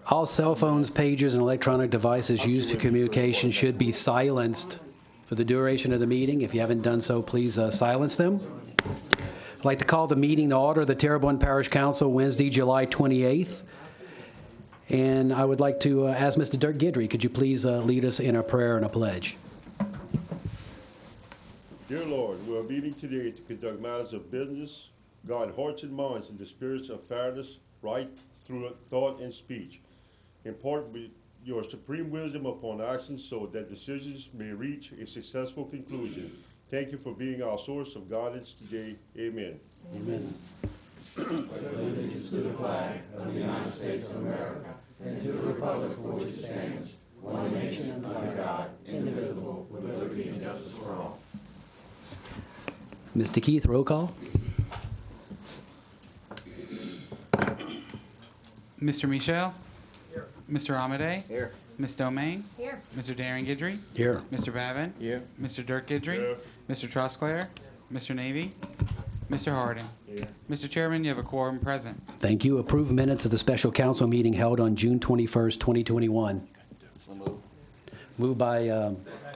All cell phones, pagers, and electronic devices used for communication should be silenced for the duration of the meeting. If you haven't done so, please silence them. I'd like to call the meeting to order, the Terrebonne Parish Council, Wednesday, July 28th. And I would like to ask Mr. Dirk Guidry, could you please lead us in a prayer and a pledge? Dear Lord, we are meeting today to conduct matters of business, guard hearts and minds in the spirits of fairness, right through thought and speech. Impart your supreme wisdom upon actions so that decisions may reach a successful conclusion. Thank you for being our source of guidance today. Amen. Amen. Allegiance to the flag of the United States of America and to the republic for which it stands, one nation under God, indivisible, with liberty and justice for all. Mr. Keith, roll call. Mr. Michel? Here. Mr. Amadei? Here. Ms. Domain? Here. Mr. Darren Guidry? Here. Mr. Babin? Here. Mr. Dirk Guidry? Here. Mr. Trosclair? Mr. Navy? Mr. Harding? Here. Mr. Chairman, you have a quorum present. Thank you. Approve minutes of the special council meeting held on June 21st, 2021. Moved by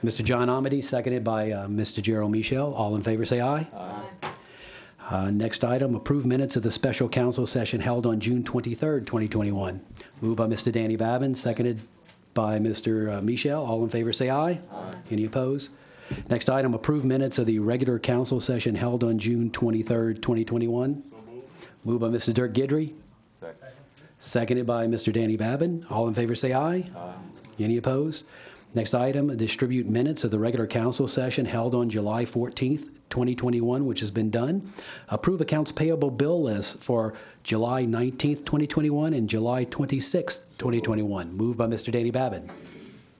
Mr. John Amity, seconded by Mr. Gerald Michel. All in favor say aye. Aye. Next item, approve minutes of the special council session held on June 23rd, 2021. Moved by Mr. Danny Babin, seconded by Mr. Michel. All in favor say aye. Aye. Any opposed? Next item, approve minutes of the regular council session held on June 23rd, 2021. Moved by Mr. Dirk Guidry. Second. Seconded by Mr. Danny Babin. All in favor say aye. Aye. Any opposed? Next item, distribute minutes of the regular council session held on July 14th, 2021, which has been done. Approve accounts payable bill list for July 19th, 2021 and July 26th, 2021. Moved by Mr. Danny Babin.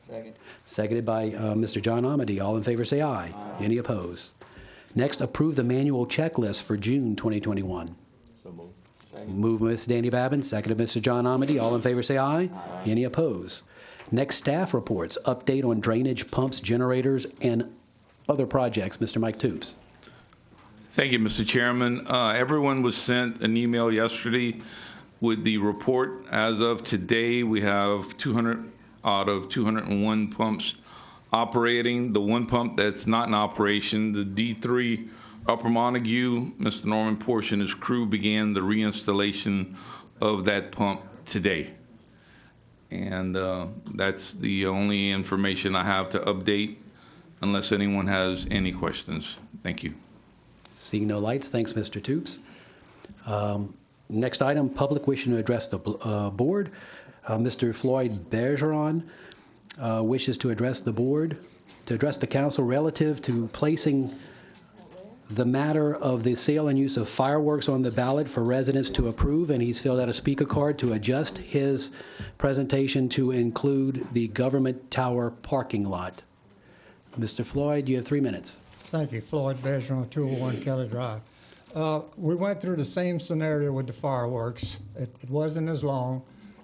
Second. Seconded by Mr. John Amity. All in favor say aye. Aye. Any opposed? Next, approve the manual checklist for June 2021. So moved. Second. Moved by Mr. Danny Babin. Seconded by Mr. John Amity. All in favor say aye. Aye. Any opposed? Next, staff reports. Update on drainage, pumps, generators, and other projects. Mr. Mike Toops. Thank you, Mr. Chairman. Everyone was sent an email yesterday with the report. As of today, we have 200 out of 201 pumps operating. The one pump that's not in operation, the D3 Upper Montague, Mr. Norman Porch and his crew began the reinstallation of that pump today. And that's the only information I have to update unless anyone has any questions. Thank you. Seeing no lights, thanks, Mr. Toops. Next item, public wishing to address the board. Mr. Floyd Bergeron wishes to address the board, to address the council relative to placing the matter of the sale and use of fireworks on the ballot for residents to approve, and he's filled out a speaker card to adjust his presentation to include the government tower parking lot. Mr. Floyd, you have 3 minutes. Thank you. Floyd Bergeron, 201 Kelly Drive. We went through the same scenario with the fireworks. It wasn't as long.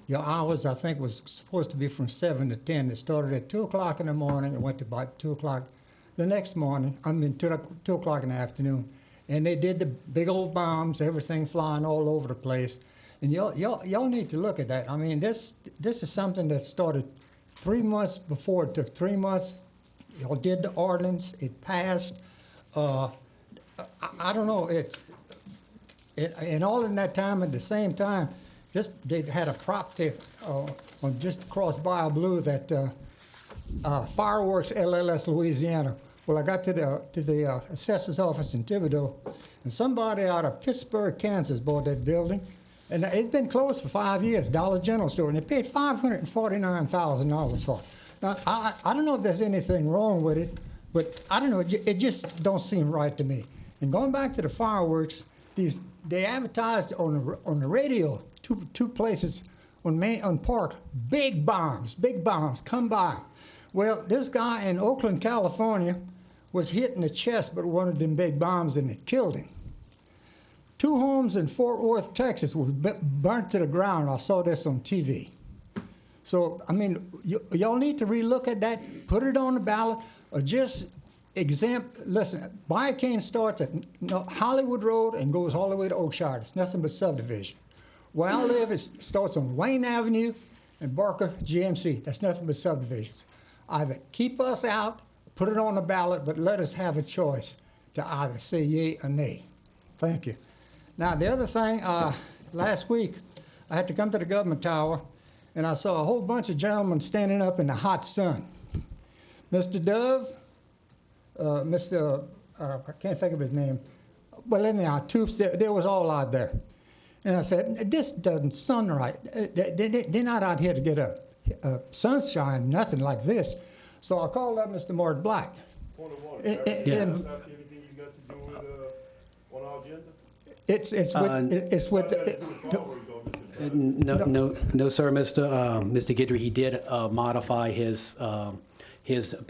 Your hours, I think, was supposed to be from 7 to 10. It started at 2 o'clock in the morning and went to about 2 o'clock the next morning. 2 o'clock in the afternoon. And they did the big old bombs, everything flying all over the place. And y'all need to look at that. I mean, this is something that started 3 months before. It took 3 months. Y'all did the ordinance. It passed. I don't know. And all in that time, at the same time, they had a property on just across Bayou Blue that Fireworks LLS Louisiana. Well, I got to the assessor's office in Thibodaux, and somebody out of Pittsburgh, Kansas, bought that building, and it's been closed for 5 years. Dollar General store, and they paid $549,000 for it. Now, I don't know if there's anything wrong with it, but I don't know. It just don't seem right to me. And going back to the fireworks, they advertised on the radio, two places on Park, big bombs, come by. Well, this guy in Oakland, California, was hit in the chest by one of them big bombs, and it killed him. 2 homes in Fort Worth, Texas, were burnt to the ground. I saw this on TV. So, I mean, y'all need to relook at that, put it on the ballot, or just listen, Bayou Cane starts at Hollywood Road and goes all the way to Oakshire. It's nothing but subdivision. Where I live, it starts on Wayne Avenue and Barker GMC. That's nothing but subdivisions. Either keep us out, put it on the ballot, but let us have a choice to either say yea or nay. Thank you. Now, the other thing, last week, I had to come to the government tower, and I saw a whole bunch of gentlemen standing up in the hot sun. Mr. Dove, I can't think of his name, but anyhow, Toops, they was all out there. And I said, this doesn't sun right. They're not out here to get a sunshine, nothing like this. So I called up Mr. Mort Black. Point of order. And- Anything you got to do with, on our agenda? It's with No, sir, Mr. Guidry. He did modify his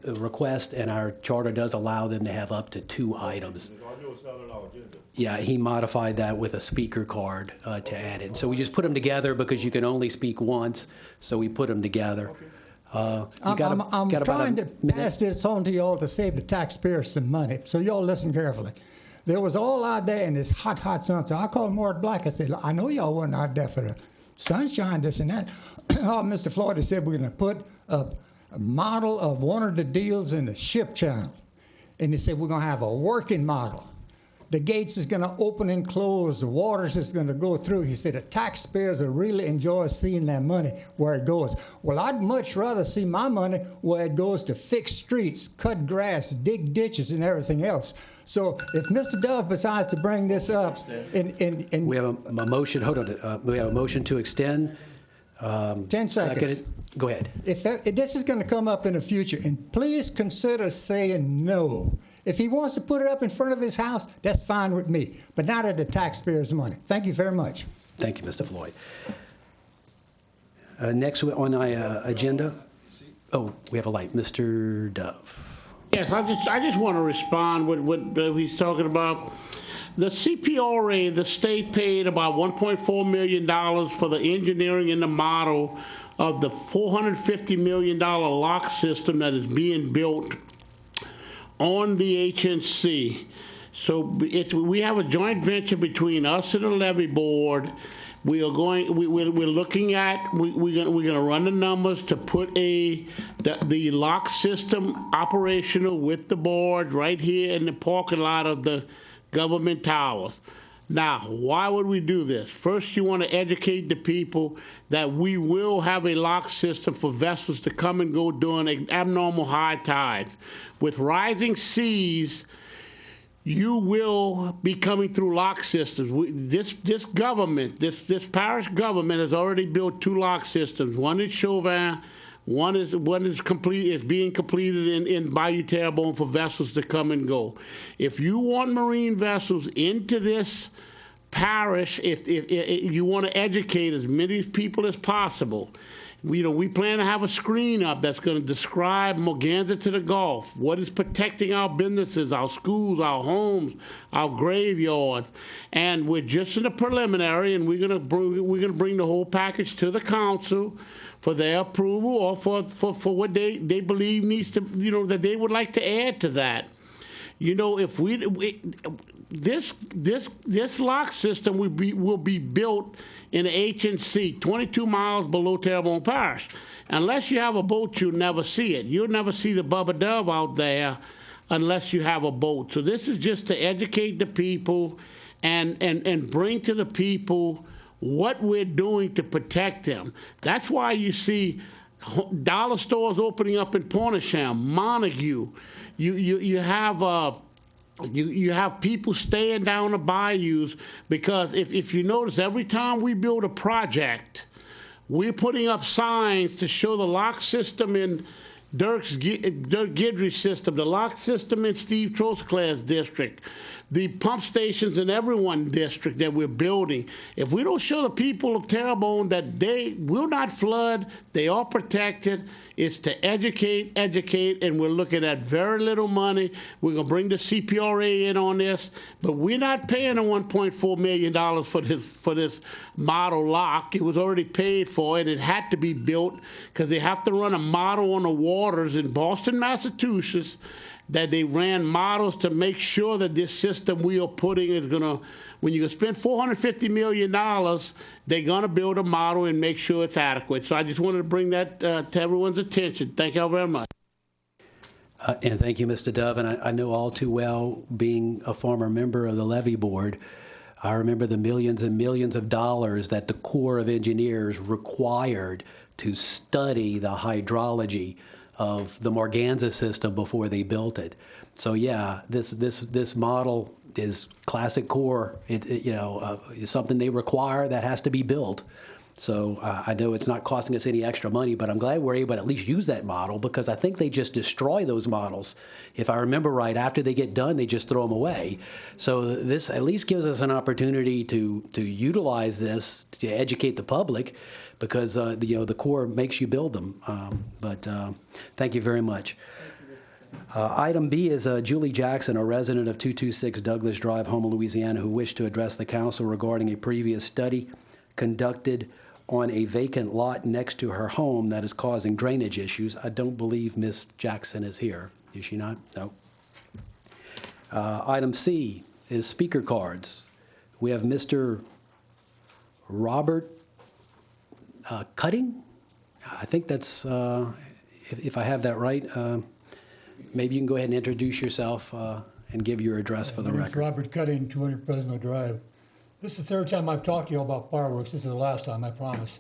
request, and our charter does allow them to have up to 2 items. I know it's not on our agenda. Yeah, he modified that with a speaker card to add it. So we just put them together because you can only speak once, so we put them together. I'm trying to pass this on to y'all to save the taxpayers some money, so y'all listen carefully. There was all out there in this hot, hot sun. So I called Mort Black. I said, I know y'all wasn't out there for the sunshine, this and that. Oh, Mr. Floyd said we're going to put a model of one of the deals in the ship channel. And he said we're going to have a working model. The gates is going to open and close. The waters is going to go through. He said the taxpayers will really enjoy seeing that money where it goes. Well, I'd much rather see my money where it goes to fix streets, cut grass, dig ditches, and everything else. So if Mr. Dove decides to bring this up, and We have a motion. Hold on. We have a motion to extend. 10 seconds. Seconded. Go ahead. If this is going to come up in the future, and please consider saying no. If he wants to put it up in front of his house, that's fine with me, but not at the taxpayers' money. Thank you very much. Thank you, Mr. Floyd. Next on our agenda. Oh, we have a light. Mr. Dove. Yes, I just want to respond with what he's talking about. The CPRA, the state paid about $1.4 million for the engineering and the model of the $450 million lock system that is being built on the HNC. So we have a joint venture between us and the levy board. We're looking at, we're gonna run the numbers to put the lock system operational with the board right here in the parking lot of the government towers. Now, why would we do this? First, you want to educate the people that we will have a lock system for vessels to come and go during abnormal high tides. With rising seas, you will be coming through lock systems. This government, this parish government has already built 2 lock systems. One is Chauvin, one is being completed in Bayou Terrebonne for vessels to come and go. If you want marine vessels into this parish, if you want to educate as many people as possible, we plan to have a screen up that's going to describe Morganza to the Gulf, what is protecting our businesses, our schools, our homes, our graveyards, and we're just in the preliminary, and we're going to bring the whole package to the council for their approval or for what they believe needs to, that they would like to add to that. If this lock system will be built in the HNC, 22 miles below Terrebonne Parish. Unless you have a boat, you'll never see it. You'll never see the Bubba Dove out there unless you have a boat. So this is just to educate the people and bring to the people what we're doing to protect them. That's why you see dollar stores opening up in Pornisham, Montague. You have people staying down the bayous because if you notice, every time we build a project, we're putting up signs to show the lock system in Dirk Guidry's system, the lock system in Steve Trostclair's district, the pump stations in everyone's district that we're building. If we don't show the people of Terrebonne that they will not flood, they are protected, it's to educate, and we're looking at very little money. We're going to bring the CPRA in on this, but we're not paying the $1.4 million for this model lock. It was already paid for, and it had to be built because they have to run a model on the waters in Boston, Massachusetts, that they ran models to make sure that this system we are putting is gonna, when you spend $450 million, they're gonna build a model and make sure it's adequate. So I just wanted to bring that to everyone's attention. Thank you all very much. And thank you, Mr. Dove. And I know all too well, being a former member of the levy board, I remember the millions and millions of dollars that the Corps of Engineers required to study the hydrology of the Morganza system before they built it. So yeah, this model is classic Corps. It's something they require that has to be built. So I know it's not costing us any extra money, but I'm glad we're able to at least use that model, because I think they just destroy those models. If I remember right, after they get done, they just throw them away. So this at least gives us an opportunity to utilize this to educate the public, because the Corps makes you build them. But thank you very much. Item B is Julie Jackson, a resident of 226 Douglas Drive, Houma, Louisiana, who wished to address the council regarding a previous study conducted on a vacant lot next to her home that is causing drainage issues. I don't believe Ms. Jackson is here. Is she not? No. Item C is speaker cards. We have Mr. Robert Cutting. I think that's, if I have that right, maybe you can go ahead and introduce yourself and give your address for the My name's record. Robert Cutting, 200 Fresno Drive. This is the third time I've talked to you about fireworks. This is the last time, I promise.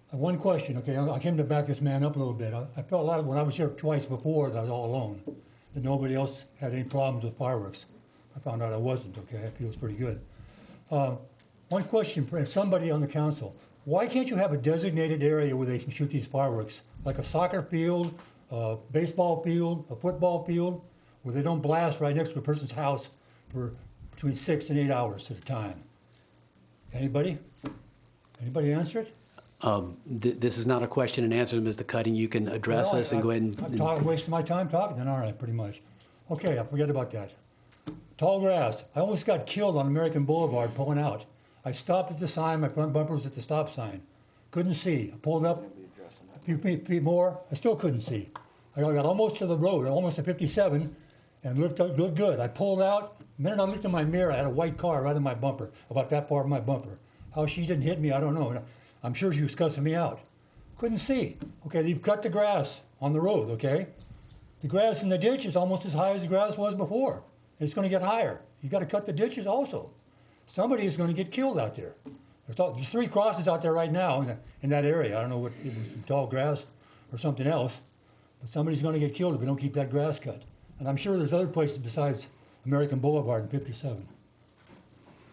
I have one question, okay? I came to back this man up a little bit. I felt a lot when I was here twice before that I was all alone, that nobody else had any problems with fireworks. I found out I wasn't, okay? It feels pretty good. One question for somebody on the council. Why can't you have a designated area where they can shoot these fireworks? Like a soccer field, a baseball field, a football field, where they don't blast right next to a person's house for between 6 and 8 hours at a time? Anybody? Anybody answer it? This is not a question and answer, Mr. Cutting. You can address us and go ahead and... I'm wasting my time talking then, aren't I, pretty much? Okay, I forget about that. Tall grass. I almost got killed on American Boulevard pulling out. I stopped at the sign, my front bumper was at the stop sign. Couldn't see. I pulled up a few feet more, I still couldn't see. I got almost to the road, almost to 57, and looked good. I pulled out. The minute I looked in my mirror, I had a white car right in my bumper, about that far of my bumper. How she didn't hit me, I don't know. I'm sure she was cussing me out. Couldn't see. Okay, they've cut the grass on the road, okay? The grass in the ditch is almost as high as the grass was before. It's going to get higher. You got to cut the ditches also. Somebody is going to get killed out there. There's 3 crosses out there right now in that area. I don't know what it was, tall grass or something else, but somebody's going to get killed if we don't keep that grass cut. And I'm sure there's other places besides American Boulevard and 57.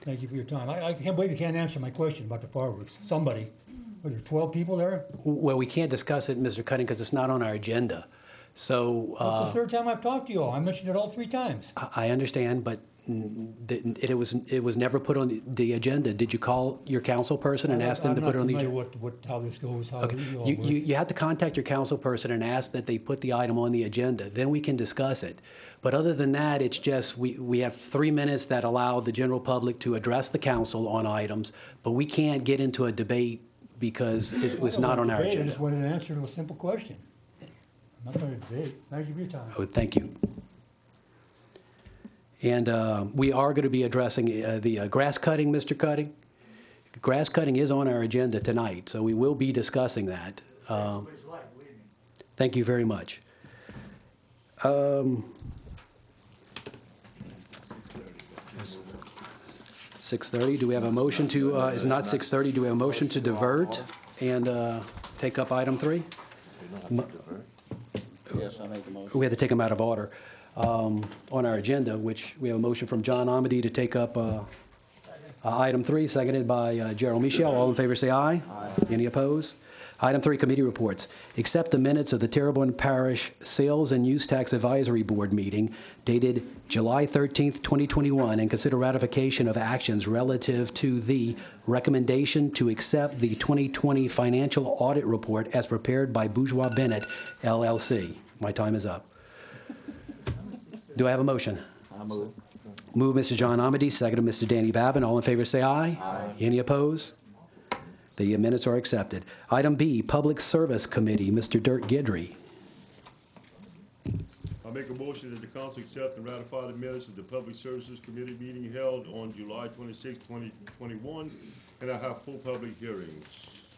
Thank you for your time. I can't believe you can't answer my question about the fireworks. Somebody. Were there 12 people there? Well, we can't discuss it, Mr. Cutting, because it's not on our agenda. So... It's the third time I've talked to you all. I mentioned it all 3 times. I understand, but it was never put on the agenda. Did you call your council person and ask them to put it on the agenda? I'm not familiar how this goes, how Okay. you all work. You have to contact your council person and ask that they put the item on the agenda. Then we can discuss it. But other than that, it's just we have 3 minutes that allow the general public to address the council on items, but we can't get into a debate because it was not on our I agenda. just wanted an answer to a simple question. I'm not going to debate. Thank you for your time. Oh, thank you. And we are going to be addressing the grass cutting, Mr. Cutting. Grass cutting is on our agenda tonight, so we will be discussing that. Thank you very much. 6:30, do we have a motion to, it's not 6:30, do we have a motion to divert and take up item 3? Yes, I make the motion. We have to take them out of order. On our agenda, which we have a motion from John Amity to take up item 3, seconded by Gerald Michel. All in favor say aye. Aye. Any opposed? Item 3, committee reports. Accept the minutes of the Terrebonne Parish Sales and Use Tax Advisory Board meeting dated July 13th, 2021, and consider ratification of actions relative to the recommendation to accept the 2020 financial audit report as prepared by Bourgeois Bennett, LLC. My time is up. Do I have a motion? I move. Move Mr. John Amity, second Mr. Danny Babin. All in favor say aye. Aye. Any opposed? The minutes are accepted. Item B, Public Service Committee, Mr. Dirk Guidry. I make a motion that the council accept and ratify the minutes of the Public Services Committee meeting held on July 26, 2021, and I have full public hearings.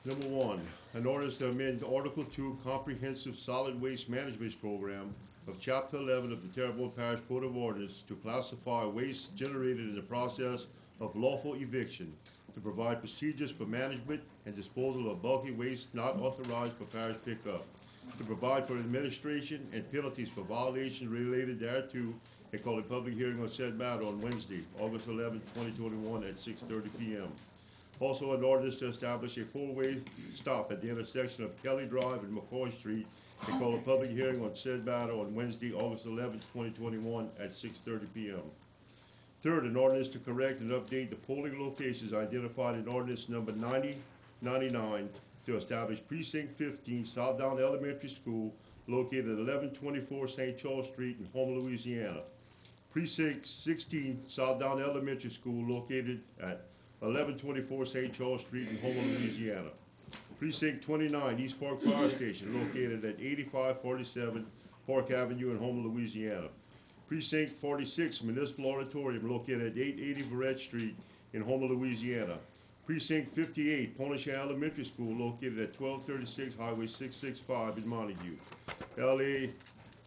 Number one, an ordinance to amend Article 2 Comprehensive Solid Waste Management Program of Chapter 11 of the Terrebonne Parish Code of Ordinance to classify waste generated in the process of lawful eviction, to provide procedures for management and disposal of bulky waste not authorized for parish pickup, to provide for administration and penalties for violations related thereto, and call a public hearing on said matter on Wednesday, August 11, 2021 at 6:30 p.m. Also, an ordinance to establish a four-way stop at the intersection of Kelly Drive and McCoy Street, and call a public hearing on said matter on Wednesday, August 11, 2021 at 6:30 p.m. Third, an ordinance to correct and update the polling locations identified in ordinance number 9099 to establish precinct 15 Southdown Elementary School located at 1124 St. Charles Street in Houma, Louisiana. Precinct 16 Southdown Elementary School located at 1124 St. Charles Street in Houma, Louisiana. Precinct 29 East Park Fire Station located at 8547 Park Avenue in Houma, Louisiana. Precinct 46 Municipal Auditorium located at 880 Barrett Street in Houma, Louisiana. Precinct 58 Ponisha Elementary School located at 1236 Highway 665 in Montague. LA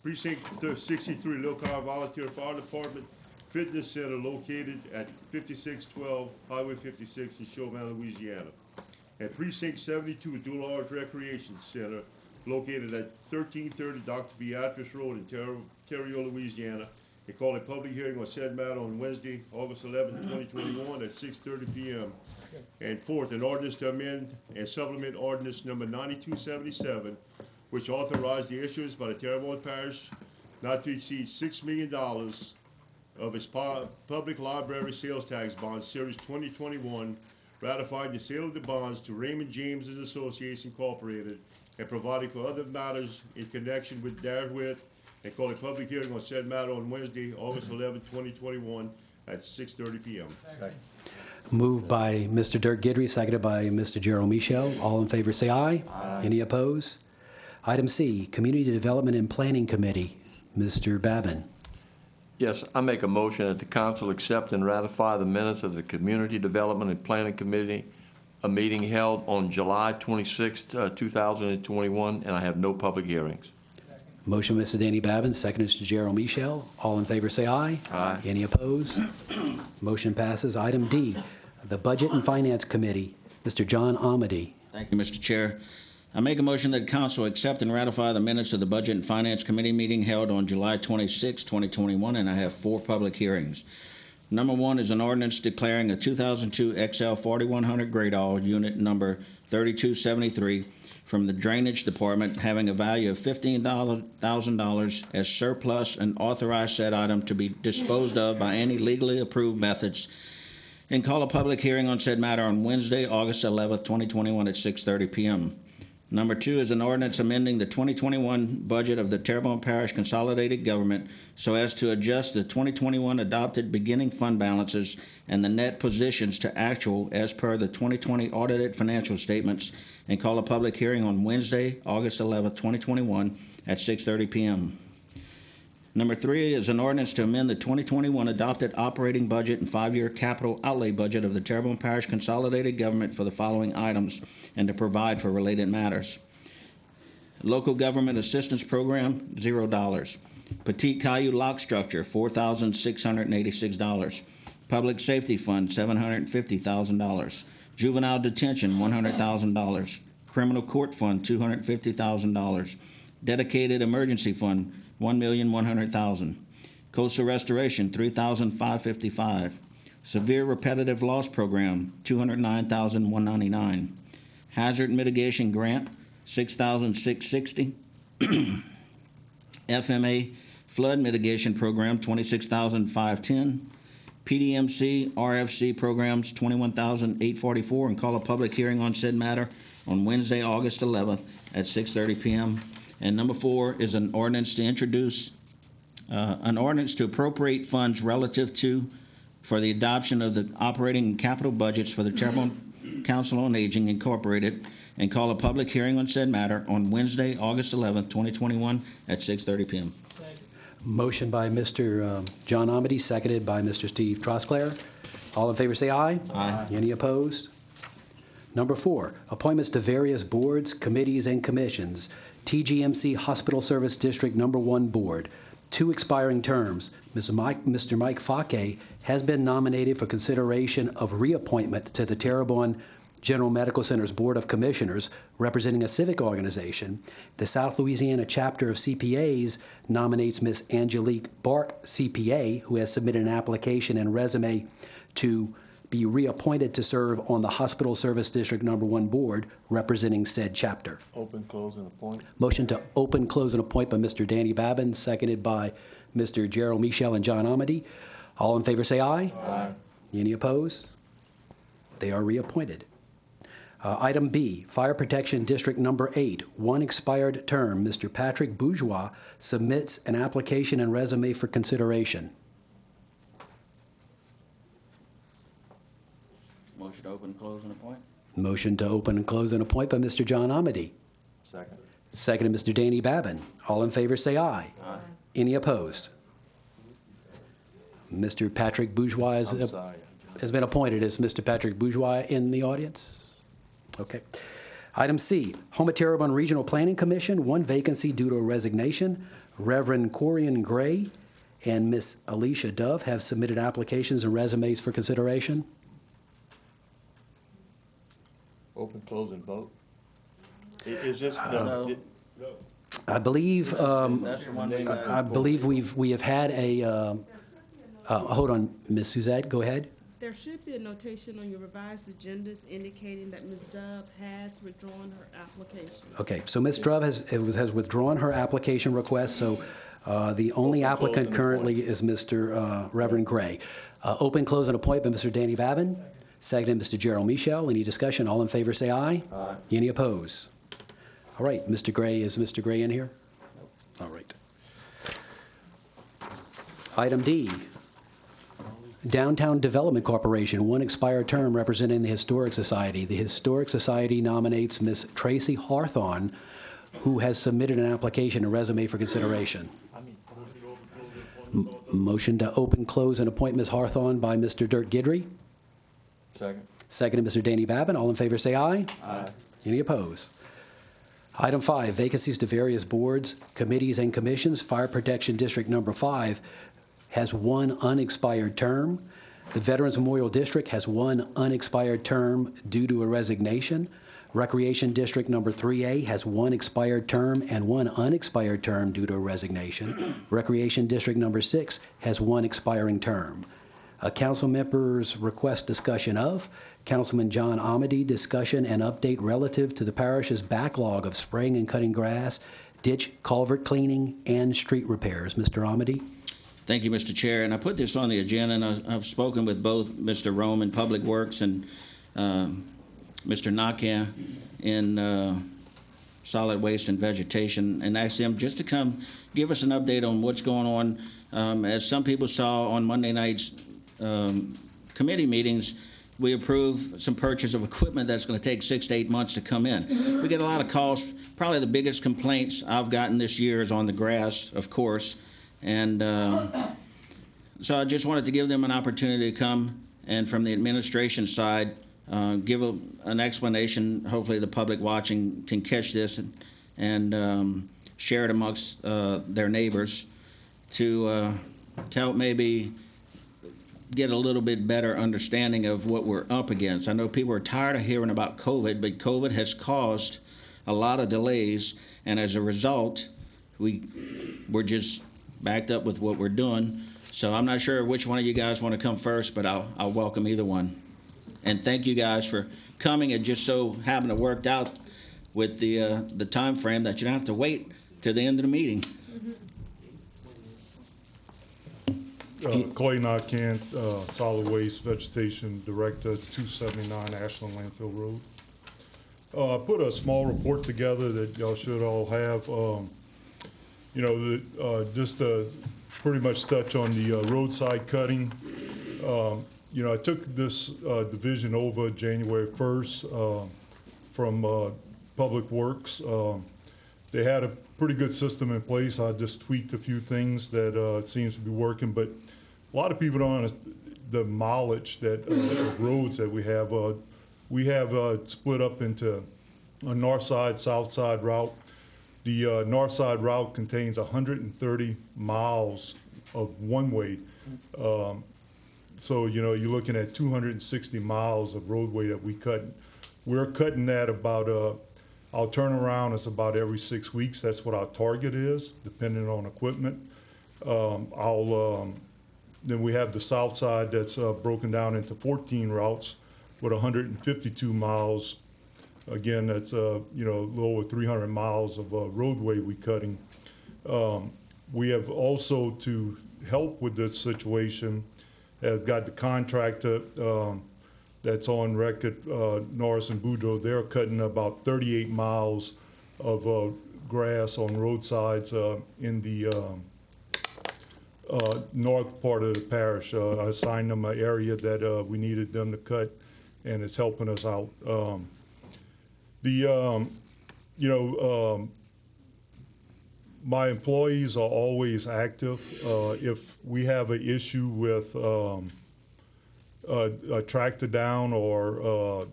Precinct 63 Lilcar Volunteer Fire Department Fitness Center located at 5612 Highway 56 in Chauvin, Louisiana. And Precinct 72 Dual Arts Recreation Center located at 1330 Dr. Beatrice Road in Terrio, Louisiana. They call a public hearing on said matter on Wednesday, August 11, 2021 at 6:30 p.m. And fourth, an ordinance to amend and supplement ordinance number 9277, which authorized the issuance by the Terrebonne Parish not to exceed $6 million of its public library sales tax bond series 2021, ratifying the sale of the bonds to Raymond James and Associates Incorporated, and providing for other matters in connection with therewith, and call a public hearing on said matter on Wednesday, August 11, 2021 at 6:30 p.m. Moved by Mr. Dirk Gidry, seconded by Mr. Gerald Michel. All in favor say aye. Aye. Any opposed? Item C, Community Development and Planning Committee. Mr. Babin. Yes, I make a motion that the council accept and ratify the minutes of the Community Development and Planning Committee, a meeting held on July 26, 2021, and I have no public hearings. Motion, Mr. Danny Babin, seconded Mr. Gerald Michel. All in favor say aye. Aye. Any opposed? Motion passes. Item D, the Budget and Finance Committee. Mr. John Amity. Thank you, Mr. Chair. I make a motion that council accept and ratify the minutes of the Budget and Finance Committee meeting held on July 26, 2021, and I have 4 public hearings. Number 1 is an ordinance declaring a 2002 XL 4100 Gradall unit number 3273 from the Drainage Department having a value of $15,000 as surplus and authorize said item to be disposed of by any legally approved methods, and call a public hearing on said matter on Wednesday, August 11, 2021 at 6:30 p.m. Number 2 is an ordinance amending the 2021 budget of the Terrebonne Parish Consolidated Government so as to adjust the 2021 adopted beginning fund balances and the net positions to actual as per the 2020 audited financial statements, and call a public hearing on Wednesday, August 11, 2021 at 6:30 p.m. Number 3 is an ordinance to amend the 2021 adopted operating budget and 5-year capital outlay budget of the Terrebonne Parish Consolidated Government for the following items and to provide for related matters. Local Government Assistance Program, $0. Petite Caillou Lock Structure, $4,686. Public Safety Fund, $750,000. Juvenile Detention, $100,000. Criminal Court Fund, $250,000. Dedicated Emergency Fund, $1,100,000. Coastal Restoration, $3,555. Severe Repetitive Loss Program, $209,199. Hazard Mitigation Grant, $6,660. FMA Flood Mitigation Program, $26,510. PDMC RFC Programs, $21,844, and call a public hearing on said matter on Wednesday, August 11th at 6:30 p.m. And number 4 is an ordinance to introduce an ordinance to appropriate funds relative to for the adoption of the operating and capital budgets for the Terrebonne Council on Aging Incorporated and call a public hearing on said matter on Wednesday, August 11th, 2021 at 6:30 p.m. Motion by Mr. John Amity, seconded by Mr. Steve Trosclair. All in favor say aye. Aye. Any opposed? Number 4, appointments to various boards, committees, and commissions. TGMC Hospital Service District Number 1 Board, 2 expiring terms. Mr. Mike Hvac has been nominated for consideration of reappointment to the Terrebonne General Medical Center's Board of Commissioners, representing a civic organization. The South Louisiana chapter of CPAs nominates Ms. Angelique Bark, CPA, who has submitted an application and resume to be reappointed to serve on the Hospital Service District Number 1 Board, representing said chapter. Open, close, and appoint. Motion to open, close, and appoint by Mr. Danny Babin, seconded by Mr. Gerald Michel and John Amity. All in favor say aye. Aye. Any opposed? They are reappointed. Item B, Fire Protection District Number 8, 1 expired term. Mr. Patrick Bourgeois submits an application and resume for consideration. Motion to open, close, and appoint. Motion to open and close and appoint by Mr. John Amity. Second. Seconded Mr. Danny Babin. All in favor say aye. Aye. Any opposed? Mr. Patrick Bourgeois I'm sorry. has been appointed. Is Mr. Patrick Bourgeois in the audience? Okay. Item C, Home of Terrebonne Regional Planning Commission, 1 vacancy due to a resignation. Reverend Corian Gray and Miss Alicia Dove have submitted applications and resumes for consideration. Open, close, and vote. Is this No. I believe, That's the one we I believe we have had a, hold on, Ms. Suzette, go ahead. There should be a notation on your revised agendas indicating that Ms. Dove has withdrawn her application. Okay, so Ms. Dove has withdrawn her application request, so the only applicant currently is Mr. Reverend Gray. Open, close, and appoint by Mr. Danny Babin. Seconded, Mr. Gerald Michel. Any discussion? All in favor say aye. Aye. Any opposed? All right, Mr. Gray, is Mr. Gray in here? All right. Item D, Downtown Development Corporation, 1 expired term representing the Historic Society. The Historic Society nominates Ms. Tracy Hawthorne, who has submitted an application and resume for consideration. Motion to open, close, and appoint Ms. Hawthorne by Mr. Dirk Guidry. second? Seconded, Mr. Danny Babin. All in favor say aye. Aye. Any opposed? Item 5, vacancies to various boards, committees, and commissions. Fire Protection District Number 5 has 1 unexpired term. The Veterans Memorial District has 1 unexpired term due to a resignation. Recreation District Number 3A has 1 expired term and 1 unexpired term due to a resignation. Recreation District Number 6 has 1 expiring term. Council members request discussion of Councilman John Amity, discussion and update relative to the parish's backlog of spraying and cutting grass, ditch, culvert cleaning, and street repairs. Mr. Amity? Thank you, Mr. Chair. And I put this on the agenda, and I've spoken with both Mr. Rome in Public Works and Mr. Nakia in Solid Waste and Vegetation, and asked them just to come give us an update on what's going on. As some people saw on Monday night's committee meetings, we approved some purchase of equipment that's going to take 6 to 8 months to come in. We get a lot of calls. Probably the biggest complaints I've gotten this year is on the grass, of course. And so I just wanted to give them an opportunity to come and from the administration side, give an explanation. Hopefully the public watching can catch this and share it amongst their neighbors to help maybe get a little bit better understanding of what we're up against. I know people are tired of hearing about COVID, but COVID has caused a lot of delays, and as a result, we're just backed up with what we're doing. So I'm not sure which one of you guys want to come first, but I'll welcome either one. And thank you guys for coming. It just so happened to work out with the time frame that you don't have to wait to the end of the meeting. Clay Narcan, Solid Waste Vegetation Director, 279 Ashland Landfill Road. I put a small report together that y'all should all have. Just to pretty much touch on the roadside cutting. I took this division over January 1st from Public Works. They had a pretty good system in place. I just tweaked a few things that seems to be working, but a lot of people don't understand the mileage that of roads that we have. We have split up into a north side, south side route. The north side route contains 130 miles of one-way. So, you're looking at 260 miles of roadway that we cut. We're cutting that about, our turnaround is about every 6 weeks. That's what our target is, depending on equipment. Then we have the south side that's broken down into 14 routes with 152 miles. Again, that's a little over 300 miles of roadway we cutting. We have also, to help with this situation, have got the contractor that's on record, Norris and Boudreaux. They're cutting about 38 miles of grass on roadsides in the north part of the parish. I assigned them an area that we needed them to cut, and it's helping us out. My employees are always active. If we have an issue with a tractor down or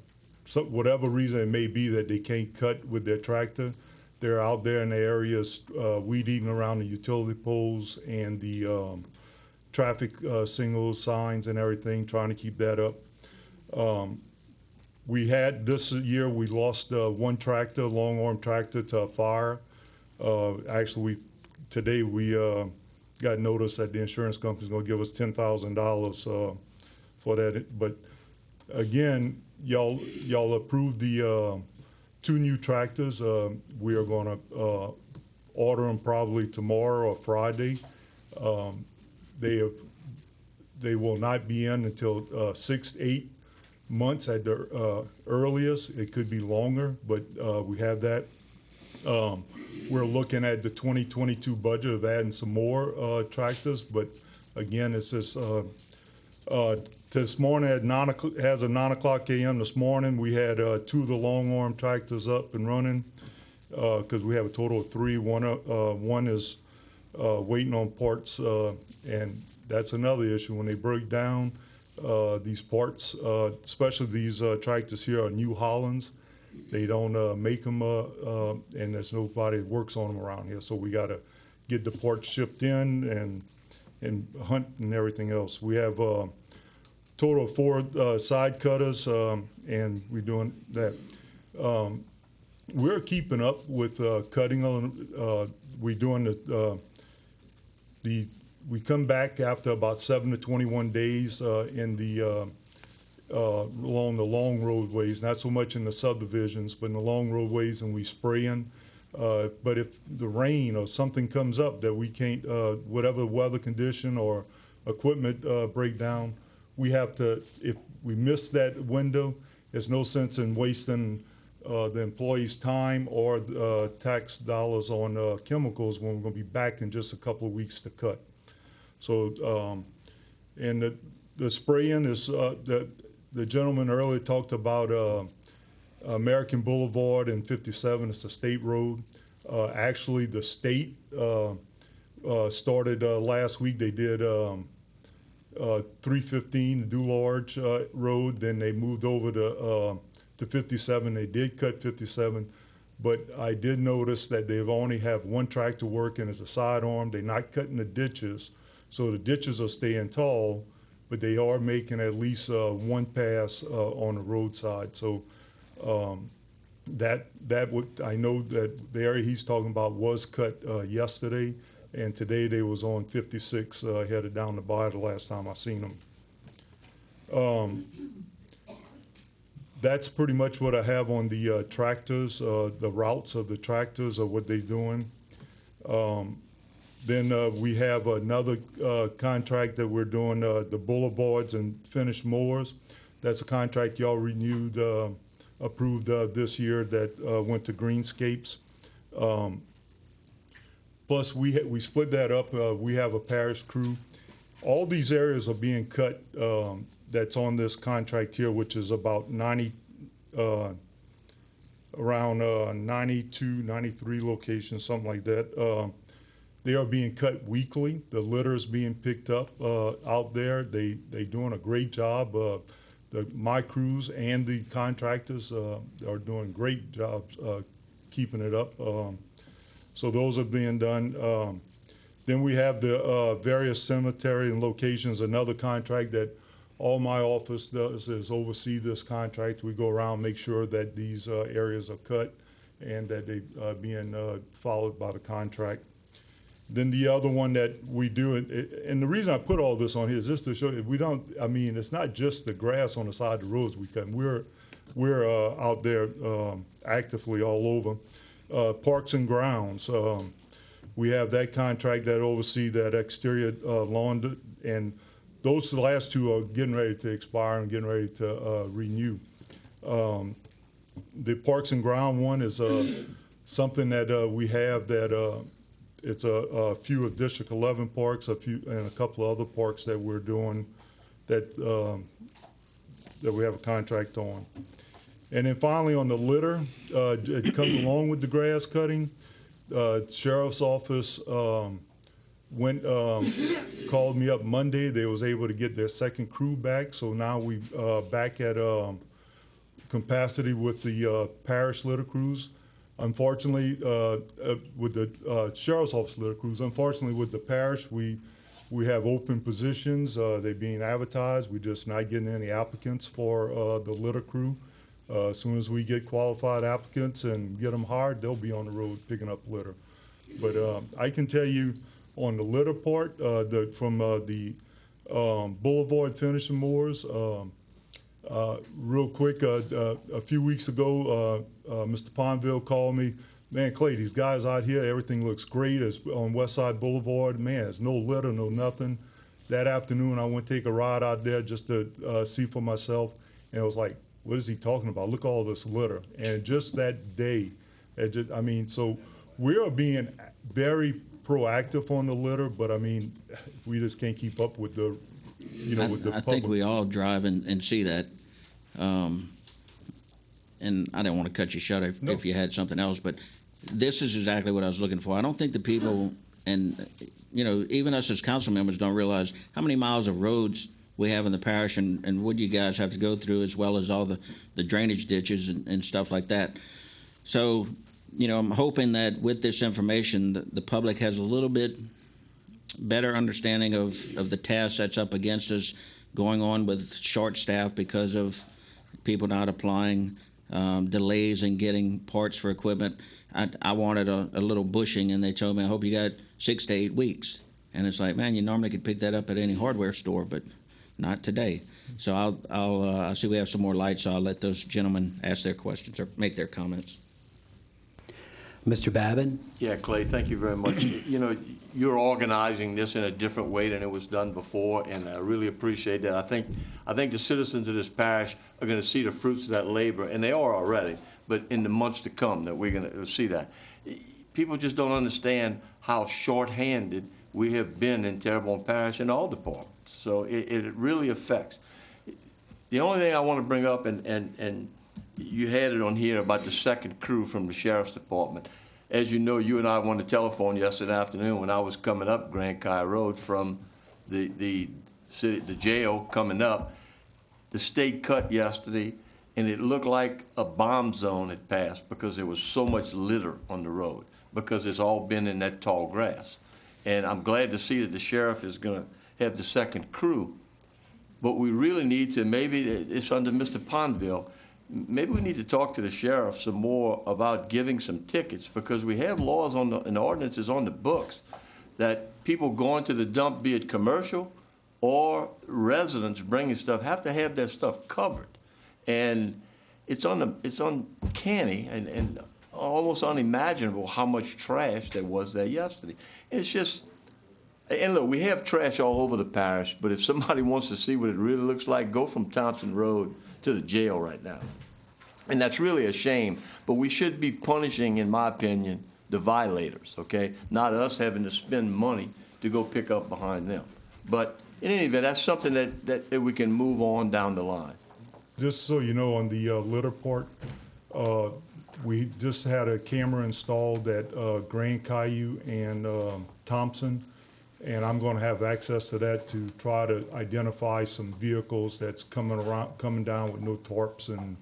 whatever reason it may be that they can't cut with their tractor, they're out there in the areas weed eating around the utility poles and the traffic signals, signs, and everything, trying to keep that up. We had this year, we lost one tractor, long arm tractor, to a fire. Actually, today we got notice that the insurance company's going to give us $10,000 for that. But again, y'all approved the 2 new tractors. We are going to order them probably tomorrow or Friday. They will not be in until 6 to 8 months at the earliest. It could be longer, but we have that. We're looking at the 2022 budget of adding some more tractors, but again, it's just this morning at 9 o'clock, as of 9 o'clock a.m. this morning, we had 2 of the long arm tractors up and running because we have a total of 3. One is waiting on parts, and that's another issue. When they break down, these parts, especially these tractors here, are New Hollands. They don't make them, and there's nobody that works on them around here. So we got to get the parts shipped in and hunt and everything else. We have a total of 4 side cutters, and we're doing that. We're keeping up with cutting on. We're doing we come back after about 7 to 21 days in the along the long roadways, not so much in the subdivisions, but in the long roadways, and we spraying. But if the rain or something comes up that we can't, whatever weather condition or equipment breakdown, we have to, if we miss that window, there's no sense in wasting the employees' time or tax dollars on chemicals when we're going to be back in just a couple of weeks to cut. So, and the spraying is, the gentleman earlier talked about American Boulevard and 57. It's a state road. Actually, the state started last week. They did 315, the Boulevards road. Then they moved over to 57. They did cut 57. But I did notice that they've only have one tractor working as a sidearm. They're not cutting the ditches. So the ditches are staying tall, but they are making at least one pass on the roadside. So that would, I know that the area he's talking about was cut yesterday, and today they was on 56 headed down the bar the last time I seen them. That's pretty much what I have on the tractors, the routes of the tractors or what they're doing. Then we have another contract that we're doing, the Boulevards and finished Mowers. That's a contract y'all renewed, approved this year that went to Greenscapes. Plus, we split that up. We have a parish crew. All these areas are being cut that's on this contract here, which is about 90, around 92, 93 locations, something like that. They are being cut weekly. The litter is being picked up out there. They doing a great job. My crews and the contractors are doing great jobs keeping it up. So those are being done. Then we have the various cemetery and locations, another contract that all my office does is oversee this contract. We go around, make sure that these areas are cut and that they are being followed by the contract. Then the other one that we do, and the reason I put all this on here is just to show you, we don't, I mean, it's not just the grass on the side of the roads we cut. We're out there actively all over. Parks and grounds, we have that contract that oversee that exterior lawn, and those last two are getting ready to expire and getting ready to renew. The Parks and Ground one is something that we have that it's a few of District 11 parks, a few, and a couple of other parks that we're doing that that we have a contract on. And then finally on the litter, it comes along with the grass cutting. Sheriff's office called me up Monday. They was able to get their second crew back, so now we back at capacity with the parish litter crews. Unfortunately, with the sheriff's office litter crews, unfortunately with the parish, we have open positions. They're being advertised. We're just not getting any applicants for the litter crew. As soon as we get qualified applicants and get them hired, they'll be on the road picking up litter. But I can tell you on the litter part, from the Boulevard finishing Mowers, real quick, a few weeks ago, Mr. Ponville called me, man, Clay, these guys out here, everything looks great. It's on West Side Boulevard. Man, there's no litter, no nothing. That afternoon, I went to take a ride out there just to see for myself, and it was like, what is he talking about? Look at all this litter. And just that day, I mean, so we are being very proactive on the litter, but I mean, we just can't keep up with the, with the public. I think we all drive and see that. And I didn't want to cut you short if you had something else, but this is exactly what I was looking for. I don't think the people, and even us as council members don't realize how many miles of roads we have in the parish and what you guys have to go through, as well as all the drainage ditches and stuff like that. So, I'm hoping that with this information, the public has a little bit better understanding of the task that's up against us going on with short staff because of people not applying, delays in getting parts for equipment. I wanted a little bushing, and they told me, I hope you got 6 to 8 weeks. And it's like, man, you normally could pick that up at any hardware store, but not today. So I'll see we have some more lights, so I'll let those gentlemen ask their questions or make their comments. Mr. Babin? Yeah, Clay, thank you very much. You're organizing this in a different way than it was done before, and I really appreciate that. I think the citizens of this parish are going to see the fruits of that labor, and they are already, but in the months to come that we're going to see that. People just don't understand how short-handed we have been in Terrebonne Parish in all departments. So it really affects. The only thing I want to bring up, and you had it on here about the second crew from the Sheriff's Department. As you know, you and I were on the telephone yesterday afternoon when I was coming up Grand Kai Road from the jail coming up. The state cut yesterday, and it looked like a bomb zone had passed because there was so much litter on the road because it's all been in that tall grass. And I'm glad to see that the sheriff is going to have the second crew. But we really need to, maybe it's under Mr. Ponville, maybe we need to talk to the sheriff some more about giving some tickets, because we have laws and ordinances on the books that people going to the dump, be it commercial or residents bringing stuff, have to have that stuff covered. And it's uncanny and almost unimaginable how much trash there was there yesterday. It's just, and look, we have trash all over the parish, but if somebody wants to see what it really looks like, go from Thompson Road to the jail right now. And that's really a shame, but we should be punishing, in my opinion, the violators, okay? Not us having to spend money to go pick up behind them. But in any event, that's something that we can move on down the line. Just so you know, on the litter part, we just had a camera installed at Grand Caillou and Thompson, and I'm going to have access to that to try to identify some vehicles that's coming down with no tarps and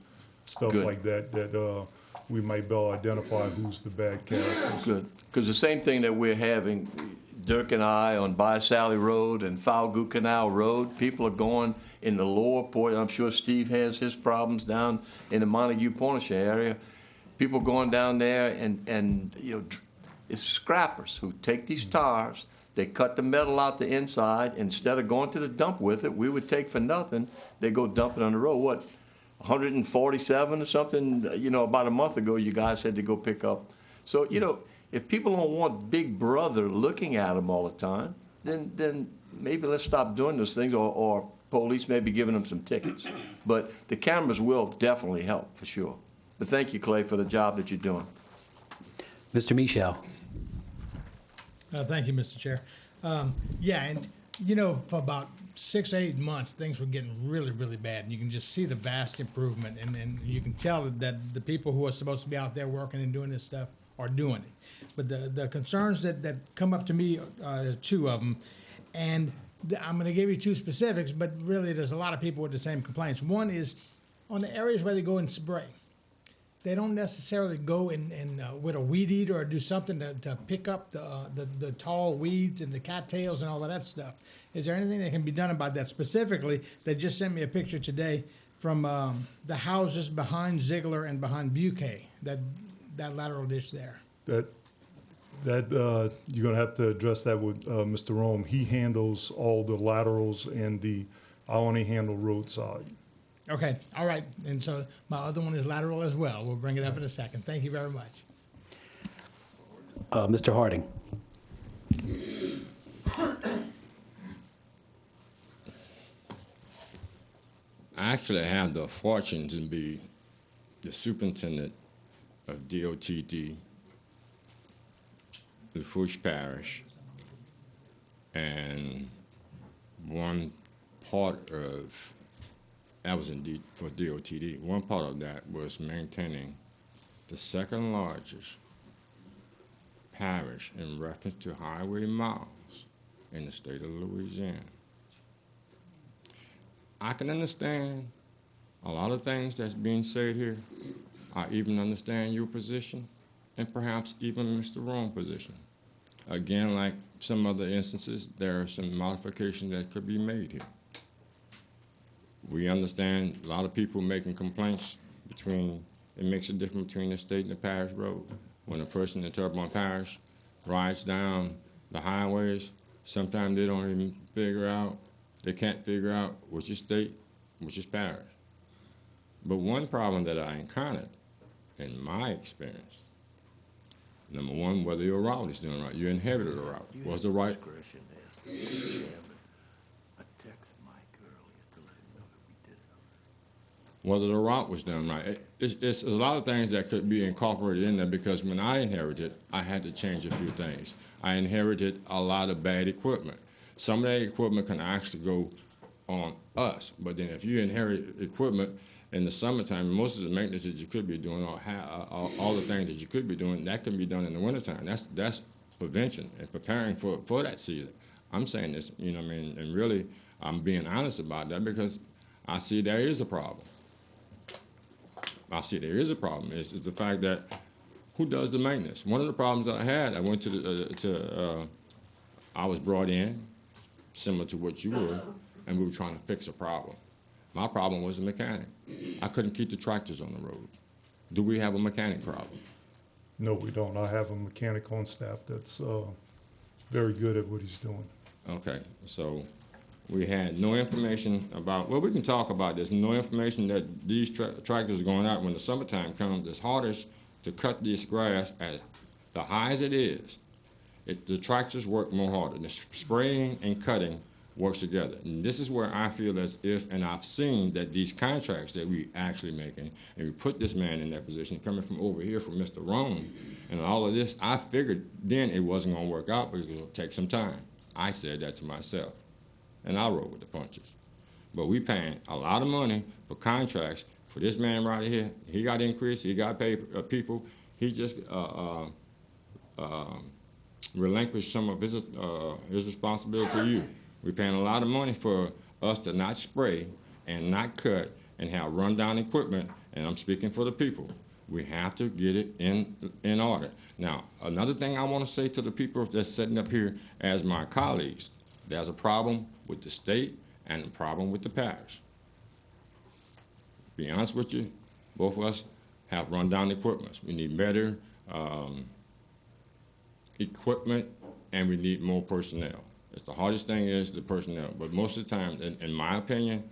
stuff Good. like that. That we might be able to identify who's the bad characters. Good, because the same thing that we're having, Dirk and I, on By Sally Road and Falgout Canal Road, people are going in the lower port. I'm sure Steve has his problems down in the Montague-Portishead area. People going down there and you know, it's scrappers who take these tires, they cut the metal out the inside, and instead of going to the dump with it, we would take for nothing, they go dump it on the road. What, 147 or something, you know, about a month ago, you guys had to go pick up. So, you know, if people don't want Big Brother looking at them all the time, then maybe let's stop doing those things, or police may be giving them some tickets. But the cameras will definitely help, for sure. But thank you, Clay, for the job that you're doing. Mr. Michel. Thank you, Mr. Chair. Yeah, and you know, for about 6 or 8 months, things were getting really, really bad. And you can just see the vast improvement, and you can tell that the people who are supposed to be out there working and doing this stuff are doing it. But the concerns that come up to me, two of them, and I'm going to give you two specifics, but really there's a lot of people with the same complaints. One is on the areas where they go and spray. They don't necessarily go in with a weed eater or do something to pick up the tall weeds and the cattails and all of that stuff. Is there anything that can be done about that? Specifically, they just sent me a picture today from the houses behind Ziegler and behind Buquet, that lateral ditch there. That you're going to have to address that with Mr. Rome. He handles all the laterals, and I only handle roadside. Okay, all right. And so my other one is lateral as well. We'll bring it up in a second. Thank you very much. Mr. Harding. I actually had the fortune to be the superintendent of DOTD, Hvac Parish, and one part of that was indeed for DOTD. One part of that was maintaining the second largest parish in reference to highway miles in the state of Louisiana. I can understand a lot of things that's being said here. I even understand your position and perhaps even Mr. Rome's position. Again, like some other instances, there are some modifications that could be made here. We understand a lot of people making complaints it makes a difference between the state and the parish road. When a person in Terrebonne Parish rides down the highways, sometimes they don't even they can't figure out which is state, which is parish. But one problem that I encountered in my experience, number one, whether your route is doing right. You inherited a route. Was the right? Whether the route was done right. It's a lot of things that could be incorporated in there, because when I inherited, I had to change a few things. I inherited a lot of bad equipment. Some of that equipment can actually go on us, but then if you inherit equipment in the summertime, most of the maintenance that you could be doing, all the things that you could be doing, that can be done in the wintertime. That's prevention and preparing for that season. I'm saying this, you know what I mean, and really I'm being honest about that, because I see there is a problem. It's the fact that who does the maintenance? One of the problems that I had, I went I was brought in, similar to what you were, and we were trying to fix a problem. My problem was a mechanic. I couldn't keep the tractors on the road. Do we have a mechanic problem? No, we don't. I have a mechanic on staff that's very good at what he's doing. Okay, so we had no information about, well, we can talk about this, no information that these tractors are going out when the summertime comes. It's hardest to cut this grass at the high as it is. The tractors work more harder. The spraying and cutting works together. And this is where I feel as if, and I've seen that these contracts that we actually making, and we put this man in that position, coming from over here from Mr. Rome, and all of this, I figured then it wasn't gonna work out because it'll take some time. I said that to myself. and I roll with the punches. But we paying a lot of money for contracts for this man right here. He got increased, he got paid people. He just relinquished some of his responsibility to you. We're paying a lot of money for us to not spray and not cut and have rundown equipment, and I'm speaking for the people. We have to get it in order. Now, another thing I want to say to the people that's sitting up here as my colleagues, there's a problem with the state and a problem with the parish. Be honest with you, both of us have rundown equipment. We need better equipment, and we need more personnel. It's the hardest thing is the personnel, but most of the time, in my opinion,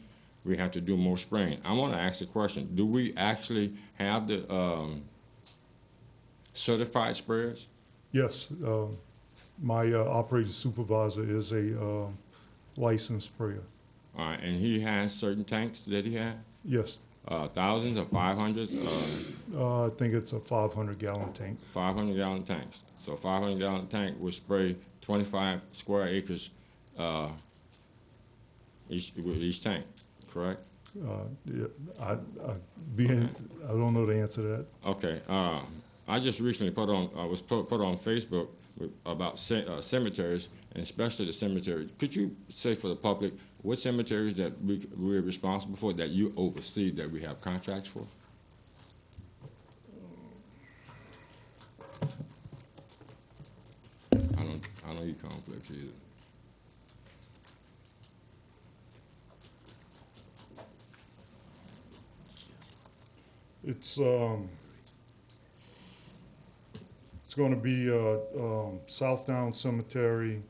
we have to do more spraying. I want to ask a question. Do we actually have the certified sprayers? Yes, my operating supervisor is a licensed sprayer. All right, and he has certain tanks that he has? Yes. Thousands or 500s? I think it's a 500-gallon tank. 500-gallon tanks. So 500-gallon tank will spray 25 square acres with each tank, correct? Yeah, I don't know the answer to that. Okay. I just recently put on Facebook about cemeteries, and especially the cemetery. Could you say for the public what cemeteries that we're responsible for, that you oversee, that we have contracts for? I don't eat conflicts either. It's going to be Southdown Cemetery,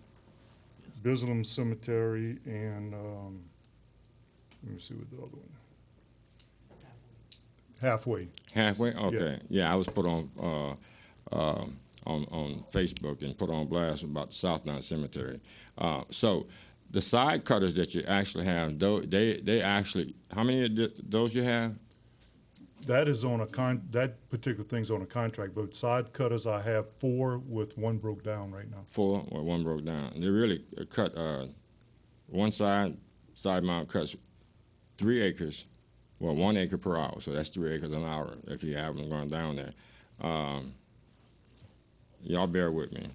Bislam Cemetery, and let me see what the other one. Halfway. Halfway? Okay. Yeah, I was put on Facebook and put on blast about the Southdown Cemetery. So the side cutters that you actually have, they actually, how many of those you have? That is on that particular thing's on a contract, but side cutters I have 4 with 1 broke down right now. 4 or 1 broke down. They really cut one side mount cuts 3 acres, well 1 acre per hour, so that's 3 acres an hour if you have them going down there. Y'all bear with me.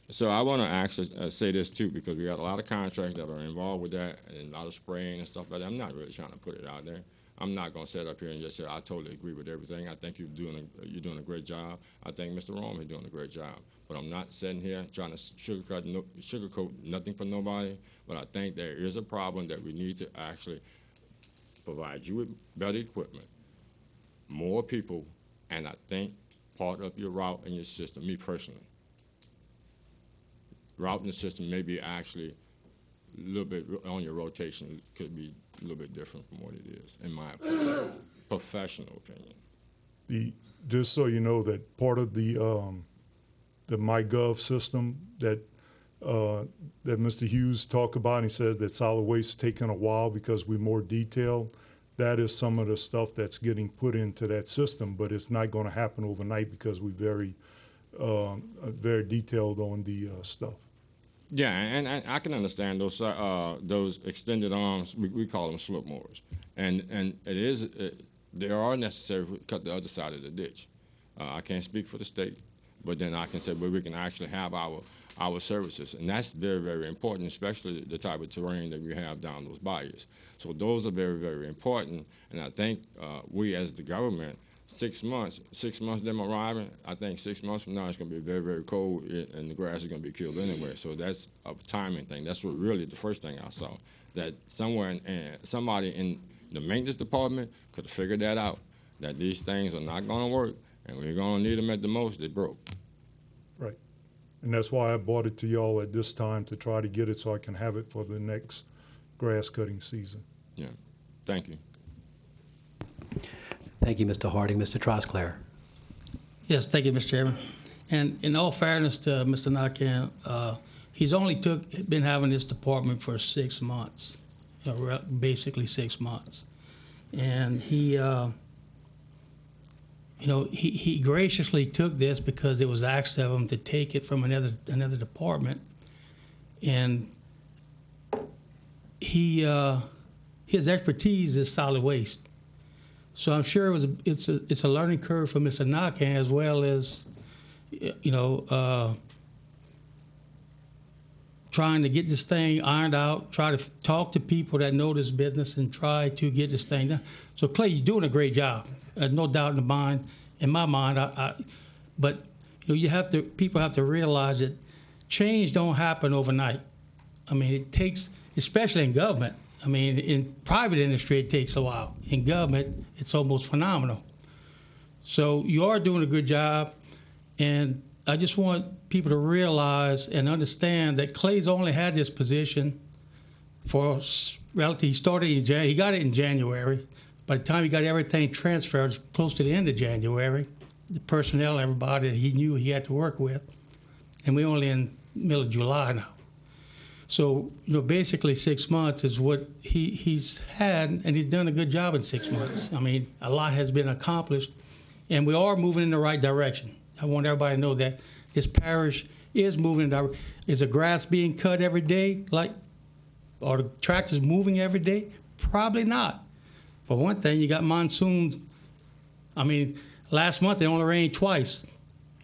So I want to actually say this too, because we got a lot of contracts that are involved with that and a lot of spraying and stuff like that. I'm not really trying to put it out there. I'm not going to sit up here and just say I totally agree with everything. I think you're doing a great job. I think Mr. Rome is doing a great job. But I'm not sitting here trying to sugarcoat nothing for nobody. But I think there is a problem that we need to actually provide you with better equipment, more people, and I think part of your route and your system, me personally, route in the system may be actually a little bit on your rotation could be a little bit different from what it is, in my opinion, professional opinion. Just so you know that part of the MyGov system that Mr. Hughes talked about, and he says that solid waste is taking a while because we're more detailed. That is some of the stuff that's getting put into that system, but it's not going to happen overnight because we're very detailed on the stuff. Yeah, and I can understand those extended arms. We call them slope mowers, and they are necessary to cut the other side of the ditch. I can't speak for the state, but then I can say we can actually have our services, and that's very, very important, especially the type of terrain that we have down those bayous. So those are very, very important, and I think we as the government, 6 months them arriving, I think 6 months from now it's going to be very, very cold and the grass is going to be killed anyway. So that's a timing thing. That's what really the first thing I saw, that somebody in the maintenance department could have figured that out, that these things are not going to work and we're going to need them at the most. They broke. Right. And that's why I brought it to y'all at this time, to try to get it so I can have it for the next grass cutting season. Yeah. Thank you. Thank you, Mr. Harding. Mr. Trosclair. Yes, thank you, Mr. Chairman. And in all fairness to Mr. Narcan, he's only been having this department for 6 months, basically 6 months. And he graciously took this because it was asked of him to take it from another department. And his expertise is solid waste. So I'm sure it's a learning curve for Mr. Narcan as well as, trying to get this thing ironed out, try to talk to people that know this business and try to get this thing done. So Clay, you're doing a great job. There's no doubt in my mind. But people have to realize that change don't happen overnight. I mean, it takes, especially in government. I mean, in private industry, it takes a while. In government, it's almost phenomenal. So you are doing a good job, and I just want people to realize and understand that Clay's only had this position for relatively. He started in January. He got it in January. By the time he got everything transferred, it was close to the end of January. The personnel, everybody that he knew he had to work with, and we're only in the middle of July now. So, basically 6 months is what he's had, and he's done a good job in 6 months. I mean, a lot has been accomplished, and we are moving in the right direction. I want everybody to know that this parish is moving in the direction. Is the grass being cut every day? Are the tractors moving every day? Probably not. For one thing, you got monsoons. I mean, last month it only rained twice.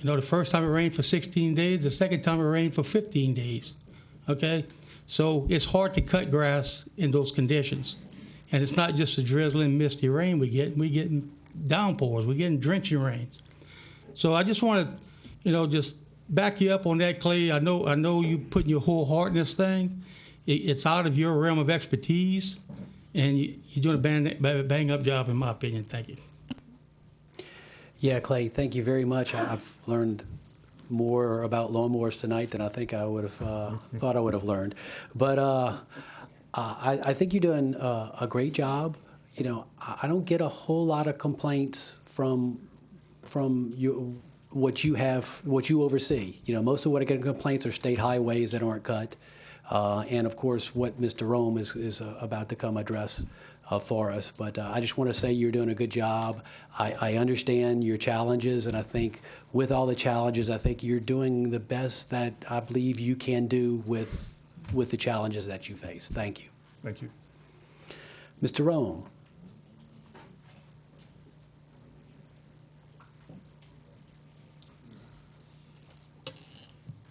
The first time it rained for 16 days, the second time it rained for 15 days. Okay? So it's hard to cut grass in those conditions. And it's not just the drizzling, misty rain we get. We're getting downpours. We're getting drenching rains. So I just want to, just back you up on that, Clay. I know you putting your whole heart in this thing. It's out of your realm of expertise, and you're doing a bang-up job, in my opinion. Thank you. Yeah, Clay, thank you very much. I've learned more about lawnmowers tonight than I think I would have thought I would have learned. But I think you're doing a great job. I don't get a whole lot of complaints from you, what you oversee. Most of what I get complaints are state highways that aren't cut, and of course what Mr. Rome is about to come address for us. But I just want to say you're doing a good job. I understand your challenges, and I think with all the challenges, I think you're doing the best that I believe you can do with the challenges that you face. Thank you. Thank you. Mr. Rome.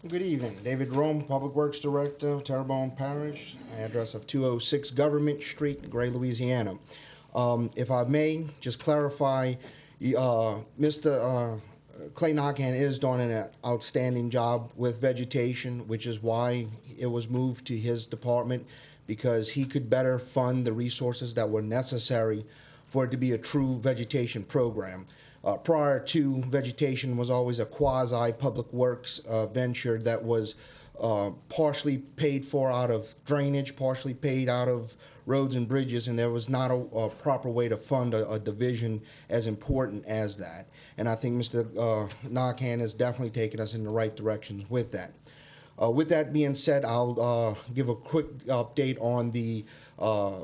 Good evening. David Rome, Public Works Director, Terrebonne Parish, address of 206 Government Street, Gray, Louisiana. If I may, just clarify, Mr. Clay Narcan is doing an outstanding job with vegetation, which is why it was moved to his department, because he could better fund the resources that were necessary for it to be a true vegetation program. Prior to vegetation was always a quasi-public works venture that was partially paid for out of drainage, partially paid out of roads and bridges, and there was not a proper way to fund a division as important as that. And I think Mr. Narcan has definitely taken us in the right directions with that. With that being said, I'll give a quick update on the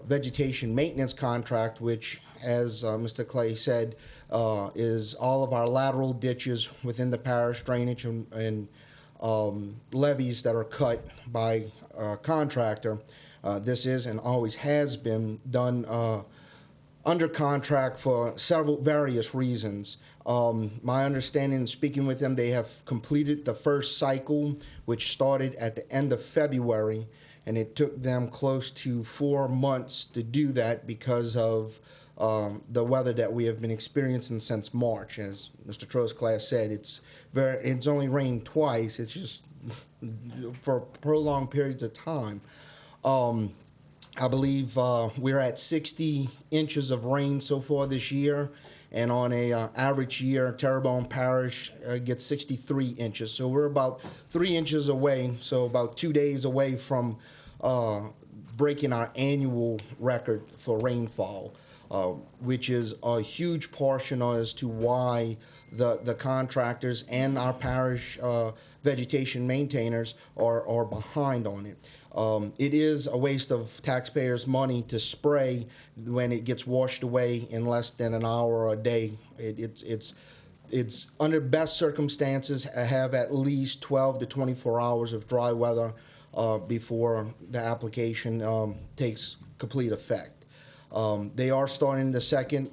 vegetation maintenance contract, which, as Mr. Clay said, is all of our lateral ditches within the parish, drainage and levees that are cut by a contractor. This is and always has been done under contract for various reasons. My understanding, speaking with them, they have completed the first cycle, which started at the end of February, and it took them close to 4 months to do that because of the weather that we have been experiencing since March. As Mr. Trosclass said, it's only rained twice. It's just for prolonged periods of time. I believe we're at 60 inches of rain so far this year, and on a average year, Terrebonne Parish gets 63 inches. So we're about 3 inches away, so about 2 days away from breaking our annual record for rainfall. Which is a huge portion as to why the contractors and our parish vegetation maintainers are behind on it. It is a waste of taxpayers' money to spray when it gets washed away in less than an hour or a day. It's under best circumstances have at least 12 to 24 hours of dry weather before the application takes complete effect. They are starting the second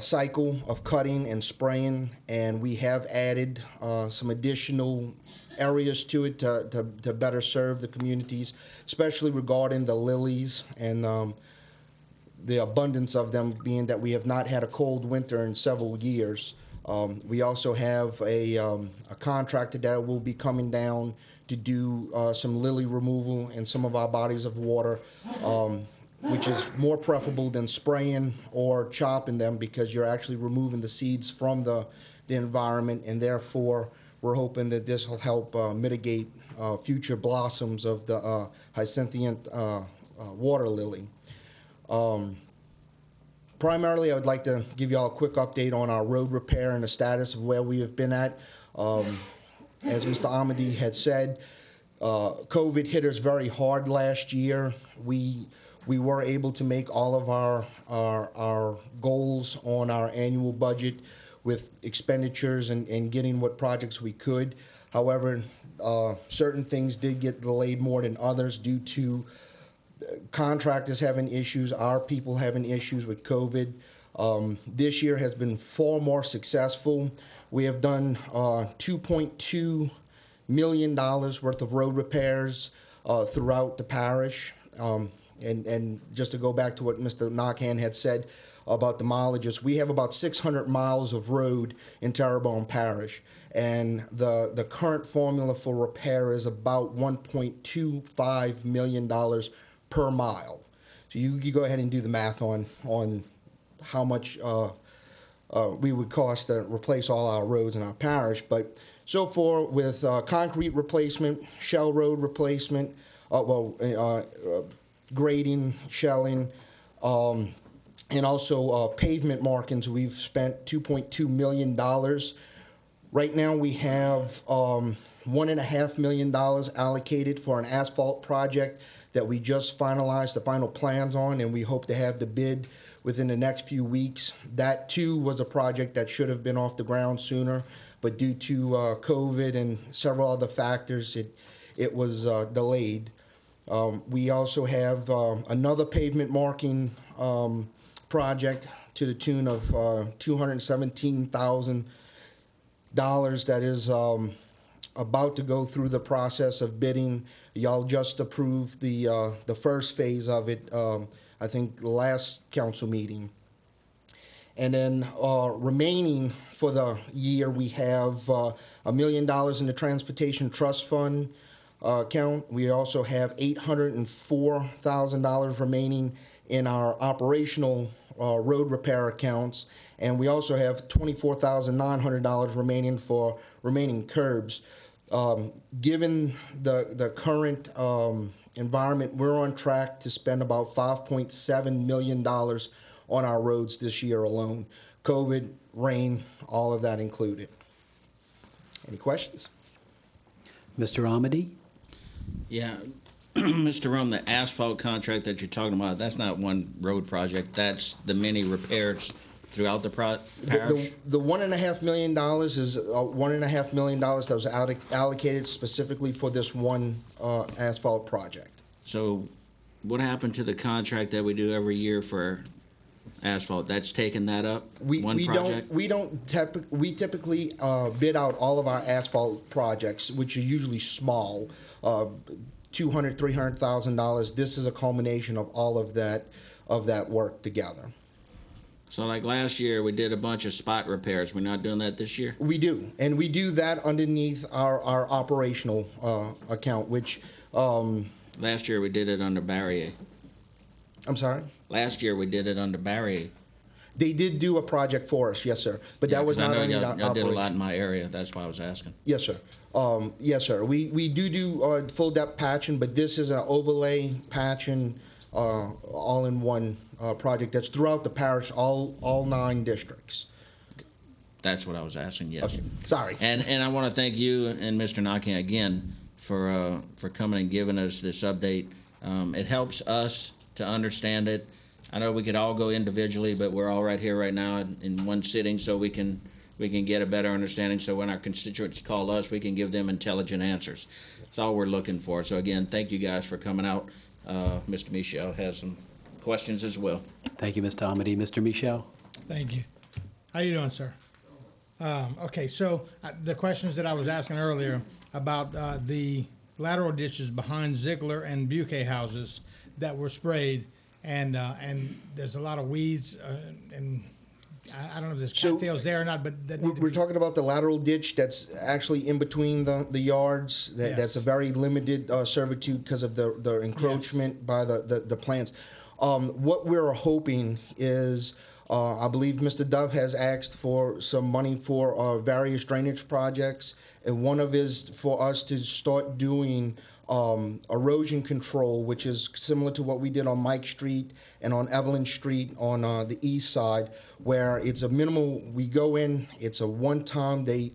cycle of cutting and spraying, and we have added some additional areas to it to better serve the communities, especially regarding the lilies and the abundance of them, being that we have not had a cold winter in several years. We also have a contractor that will be coming down to do some lily removal in some of our bodies of water, which is more preferable than spraying or chopping them, because you're actually removing the seeds from the environment, and therefore we're hoping that this will help mitigate future blossoms of the hyacinthine water lily. Primarily, I would like to give you all a quick update on our road repair and the status of where we have been at. As Mr. Amity had said, COVID hit us very hard last year. We were able to make all of our goals on our annual budget with expenditures and getting what projects we could. However, certain things did get delayed more than others due to contractors having issues, our people having issues with COVID. This year has been far more successful. We have done $2.2 million worth of road repairs throughout the parish. And just to go back to what Mr. Knockhand had said about the mileages, we have about 600 miles of road in Terrebonne Parish, and the current formula for repair is about $1.25 million per mile. So you go ahead and do the math on how much we would cost to replace all our roads in our parish. But so far, with concrete replacement, shell road replacement, grading, shelling, and also pavement markings, we've spent $2.2 million. Right now we have $1.5 million allocated for an asphalt project that we just finalized the final plans on, and we hope to have the bid within the next few weeks. That too was a project that should have been off the ground sooner, but due to COVID and several other factors, it was delayed. We also have another pavement marking project to the tune of $217,000 that is about to go through the process of bidding. Y'all just approved the first phase of it, I think last council meeting. And then remaining for the year, we have $1 million in the Transportation Trust Fund account. We also have $804,000 remaining in our operational road repair accounts, and we also have $24,900 remaining for remaining curbs. Given the current environment, we're on track to spend about $5.7 million on our roads this year alone. COVID, rain, all of that included. Any questions? Mr. Amity? Yeah, Mr. Rum, the asphalt contract that you're talking about, that's not one road project. That's the many repairs throughout the parish? The $1.5 million is $1.5 million that was allocated specifically for this one asphalt project. So what happened to the contract that we do every year for asphalt? That's taken that up? We typically bid out all of our asphalt projects, which are usually small, $200,000, $300,000. This is a culmination of all of that work together. So like last year, we did a bunch of spot repairs. We're not doing that this year? We do, and we do that underneath our operational account, which... last year we did it under Barrier. I'm sorry? Last year we did it under Barrier. They did do a project for us, yes, sir. But that was not under y'all did a lot in my area. That's why I was asking. Yes, sir. Yes, sir. We do full depth patching, but this is an overlay patching, all-in-one project that's throughout the parish, all 9 districts. That's what I was asking. Yes. Okay. Sorry. And I want to thank you and Mr. Knocking again for coming and giving us this update. It helps us to understand it. I know we could all go individually, but we're all right here right now in one sitting, so we can we can get a better understanding, so when our constituents call us, we can give them intelligent answers. That's all we're looking for. So again, thank you guys for coming out. Mr. Michel has some questions as well. Thank you, Mr. Amity. Mr. Michel? Thank you. How you doing, sir? Okay, so the questions that I was asking earlier about the lateral ditches behind Ziegler and Buquet houses that were sprayed, and there's a lot of weeds, and I don't know if there's cattails there or not, but that we're talking about the lateral ditch that's actually in between the yards. Yes. That's a very limited servitude because of the encroachment by the plants. What we're hoping is, I believe Mr. Dove has asked for some money for various drainage projects, and one of is for us to start doing erosion control, which is similar to what we did on Mike Street and on Evelyn Street on the east side, where it's a minimal, we go in, it's a one-time, they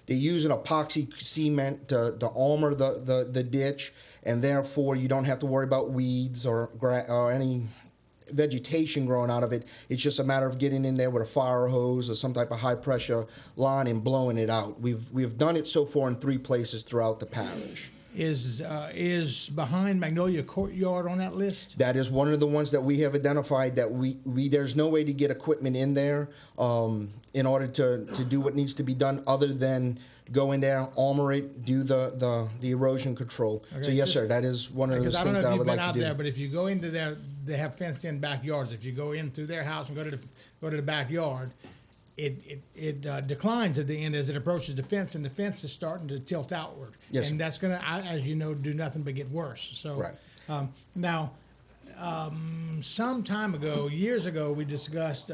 use an epoxy cement to armor the ditch, and therefore you don't have to worry about weeds or any vegetation growing out of it. It's just a matter of getting in there with a fire hose or some type of high pressure line and blowing it out. We've done it so far in 3 places throughout the parish. Is behind Magnolia Courtyard on that list? That is one of the ones that we have identified that we there's no way to get equipment in there in order to do what needs to be done other than go in there, armor it, do the erosion control. Okay, so yes, sir, that is one of those things that I would like to do. I don't know if you've been out there, but if you go into there, they have fenced-in backyards. If you go in through their house and go to the backyard, it declines at the end as it approaches the fence, and the fence is starting to tilt outward. Yes, and that's going to, as you know, do nothing but get worse. So right. Now, some time ago, years ago, we discussed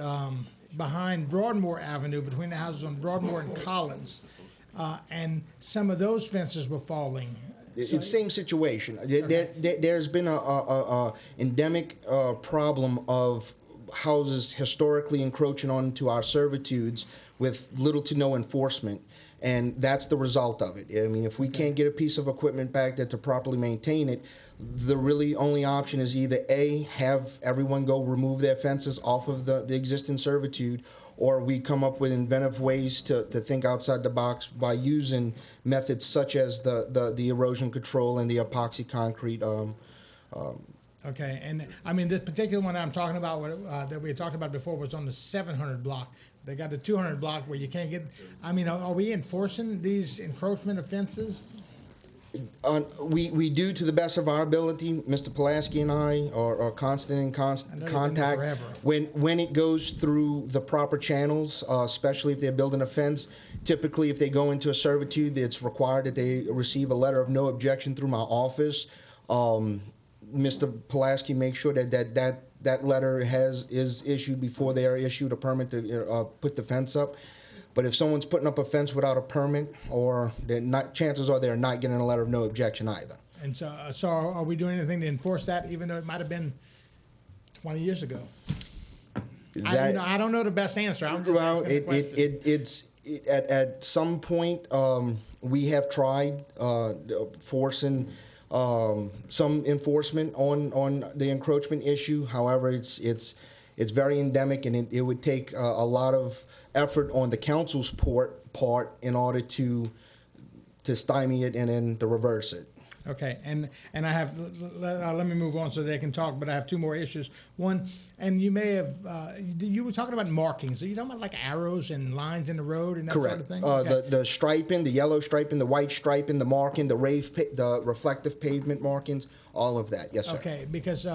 behind Broadmoor Avenue, between the houses on Broadmoor and Collins, and some of those fences were falling. It's the same situation. There's been a endemic problem of houses historically encroaching onto our servitudes with little to no enforcement, and that's the result of it. I mean, if we can't get a piece of equipment back there to properly maintain it, the really only option is either A, have everyone go remove their fences off of the existing servitude, or we come up with inventive ways to think outside the box by using methods such as the erosion control and the epoxy concrete. Okay, and I mean, this particular one I'm talking about that we had talked about before was on the 700 block. They got the 200 block where you can't get, I mean, are we enforcing these encroachment offenses? We do to the best of our ability. Mr. Pulaski and I are constant in contact. When it goes through the proper channels, especially if they're building a fence, typically if they go into a servitude, it's required that they receive a letter of no objection through my office. Mr. Pulaski makes sure that letter is issued before they are issued a permit to put the fence up. But if someone's putting up a fence without a permit, or they're not, chances are they're not getting a letter of no objection either. And so are we doing anything to enforce that, even though it might have been 20 years ago? I don't know the best answer. I'm just asking the question. At some point we have tried forcing some enforcement on the encroachment issue. However, it's very endemic, and it would take a lot of effort on the council's part in order to stymie it and then to reverse it. Okay, and I have, let me move on so they can talk, but I have 2 more issues. One, and you may have, you were talking about markings. Are you talking about like arrows and lines in the road and that Correct. sort of thing? Okay. The striping, the yellow striping, the white striping, the marking, the reflective pavement markings, all of that. Yes, sir. Okay, because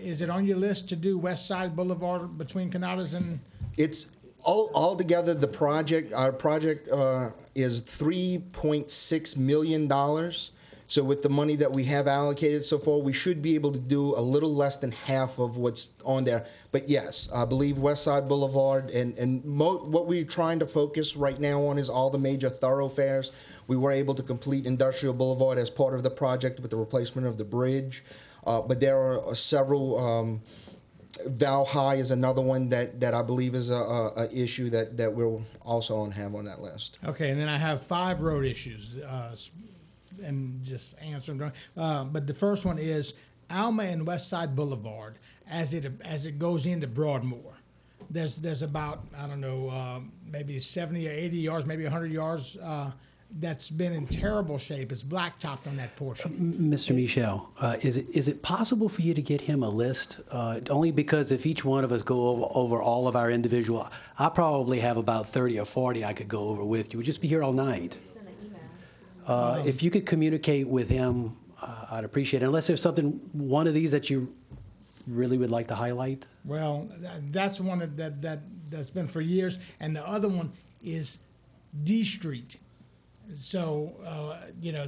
is it on your list to do West Side Boulevard between Canadas and? It's all together. Our project is $3.6 million. So with the money that we have allocated so far, we should be able to do a little less than half of what's on there. But yes, I believe West Side Boulevard and what we're trying to focus right now on is all the major thoroughfares. We were able to complete Industrial Boulevard as part of the project with the replacement of the bridge. But there are several, Val High is another one that I believe is a issue that we'll also have on that list. Okay, and then I have 5 road issues. And just answer them. But the first one is Alma and West Side Boulevard as it goes into Broadmoor. there's about, I don't know, maybe 70 or 80 yards, maybe 100 yards that's been in terrible shape. It's blacktopped on that portion. Mr. Michel, is it possible for you to get him a list? Only because if each one of us go over all of our individual, I probably have about 30 or 40 I could go over with you. We'd just be here all night. If you could communicate with him, I'd appreciate it. Unless there's one of these that you really would like to highlight. Well, that's one that's been for years, and the other one is D Street. So,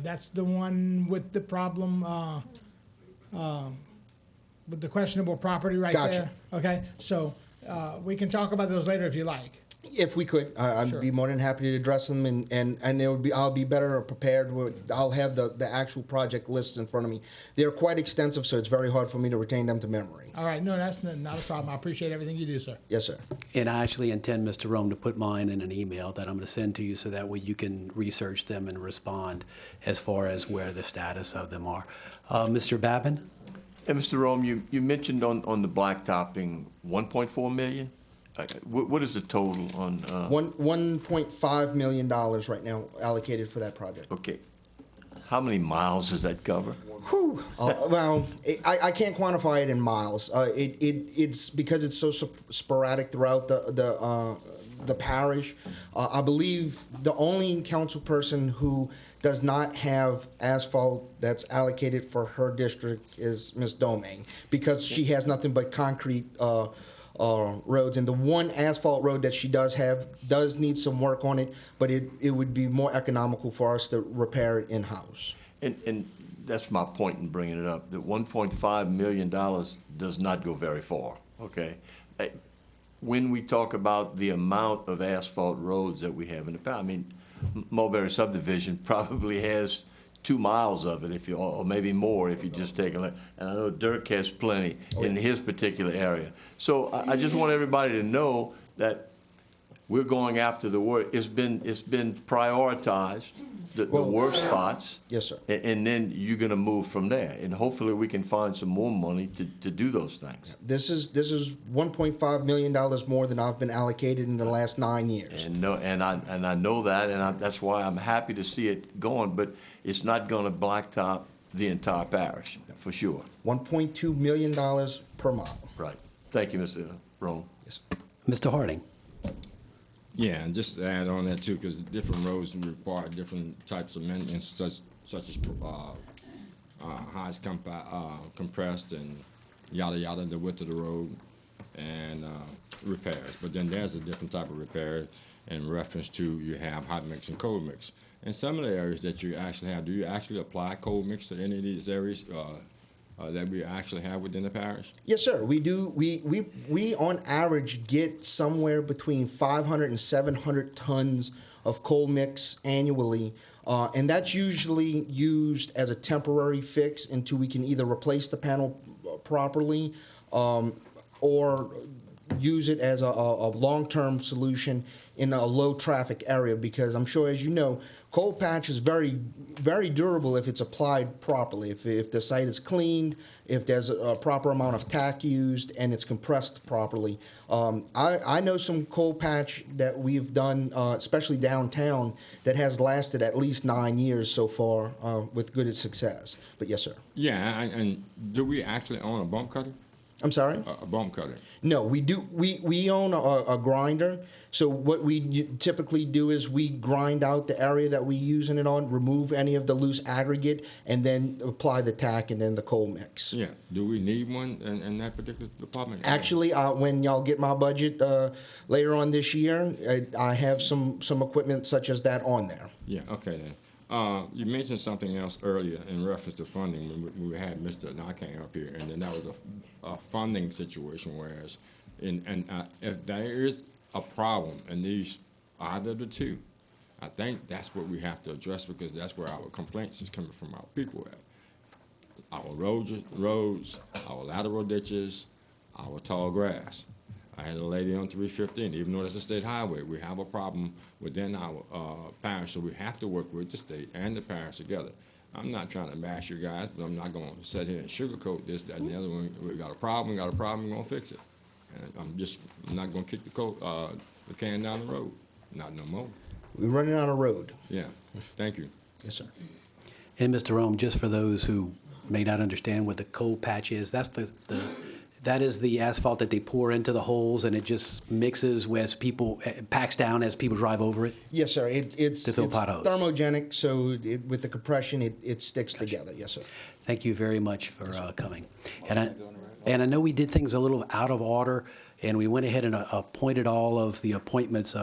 that's the one with the problem, with the questionable property right Gotcha. there. Okay, so we can talk about those later if you like. If we could, I'd Sure. be more than happy to address them, and I'll be better prepared. I'll have the actual project lists in front of me. They're quite extensive, so it's very hard for me to retain them to memory. All right, no, that's not a problem. I appreciate everything you do, sir. Yes, sir. And I actually intend, Mr. Rome, to put mine in an email that I'm going to send to you so that way you can research them and respond as far as where the status of them are. Mr. Babin? And Mr. Rome, you mentioned on the blacktopping 1.4 million? What is the total on? $1.5 million right now allocated for that project. Okay. How many miles does that cover? Whew. Well, I can't quantify it in miles. It's because it's so sporadic throughout the parish. I believe the only council person who does not have asphalt that's allocated for her district is Ms. Domingue, because she has nothing but concrete roads, and the one asphalt road that she does have does need some work on it, but it would be more economical for us to repair it in-house. And that's my point in bringing it up, that $1.5 million does not go very far, okay? When we talk about the amount of asphalt roads that we have in the past, I mean, Mulberry subdivision probably has 2 miles of it, or maybe more if you just take a look. And I know Dirk has plenty in his particular area. So I just want everybody to know that we're going after the work. It's been prioritized, the worst spots. Yes, sir. And then you're going to move from there. And hopefully we can find some more money to do those things. This is $1.5 million more than I've been allocated in the last 9 years. And I know that, and that's why I'm happy to see it going. But it's not going to blacktop the entire parish, for sure. $1.2 million per mile. Right. Thank you, Mr. Rome. Yes. Mr. Harding? Yeah, and just to add on that too, because different roads require different types of maintenance, such as highs compressed and yada yada, the width of the road, and repairs. But then there's a different type of repair in reference to you have hot mix and cold mix. In some of the areas that you actually have, do you actually apply cold mix to any of these areas that we actually have within the parish? Yes, sir. We do. We on average get somewhere between 500 and 700 tons of cold mix annually, and that's usually used as a temporary fix until we can either replace the panel properly or use it as a long-term solution in a low-traffic area, because I'm sure, as you know, cold patch is very, very durable if it's applied properly. If the site is cleaned, if there's a proper amount of tack used, and it's compressed properly. I know some cold patch that we've done, especially downtown, that has lasted at least 9 years so far with good success. But yes, sir. Yeah, and do we actually own a bump cutter? I'm sorry? A bump cutter. No, we do. We own a grinder. So what we typically do is we grind out the area that we're using it on, remove any of the loose aggregate, and then apply the tack and then the cold mix. Yeah. Do we need one in that particular department? Actually, when y'all get my budget later on this year, I have some equipment such as that on there. Yeah. Okay then. You mentioned something else earlier in reference to funding when we had Mr. Narcan up here, and then that was a funding situation. Whereas, if there is a problem in these either of the two, I think that's what we have to address, because that's where our complaints is coming from our people at. Our roads, our lateral ditches, our tall grass. I had a lady on 315, even though it's a state highway, we have a problem within our parish, so we have to work with the state and the parish together. I'm not trying to bash you guys, but I'm not going to sit here and sugarcoat this, that, and the other one. We got a problem, we're going to fix it. And I'm just not gonna kick the can down the road, not no more. We're running on a road. Yeah, thank you. Yes, sir. And Mr. Rome, just for those who may not understand what the cold patch is, that's that is the asphalt that they pour into the holes, and it just mixes as people, packs down as people drive over it? Yes, sir. It's To fill potholes. thermogenic, so with the compression, it sticks together. Yes, sir. Thank you very much for coming. And I know we did things a little out of order, and we went ahead and appointed all of the appointments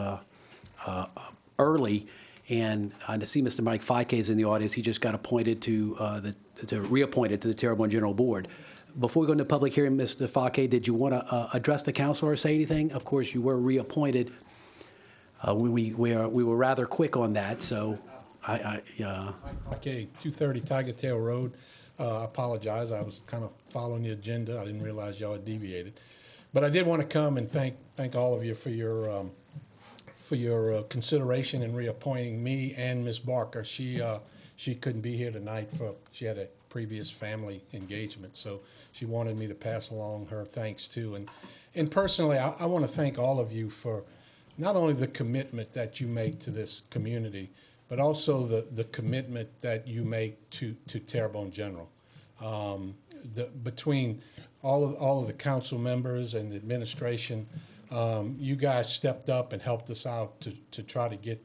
early. And I see Mr. Mike Hvac is in the audience. He just got appointed reappointed to the Terrebonne General Board. Before we go into public hearing, Mr. Hvac, did you want to address the council or say anything? Of course, you were reappointed. We were rather quick on that, so Okay, 230 Tiger Tail Road. I apologize. I was kind of following the agenda. I didn't realize y'all had deviated. But I did want to come and thank all of you for your consideration in reappointing me and Ms. Barker. She couldn't be here tonight she had a previous family engagement, so she wanted me to pass along her thanks too. And personally, I want to thank all of you for not only the commitment that you make to this community, but also the commitment that you make to Terrebonne General. Between all of the council members and the administration, you guys stepped up and helped us out to try to get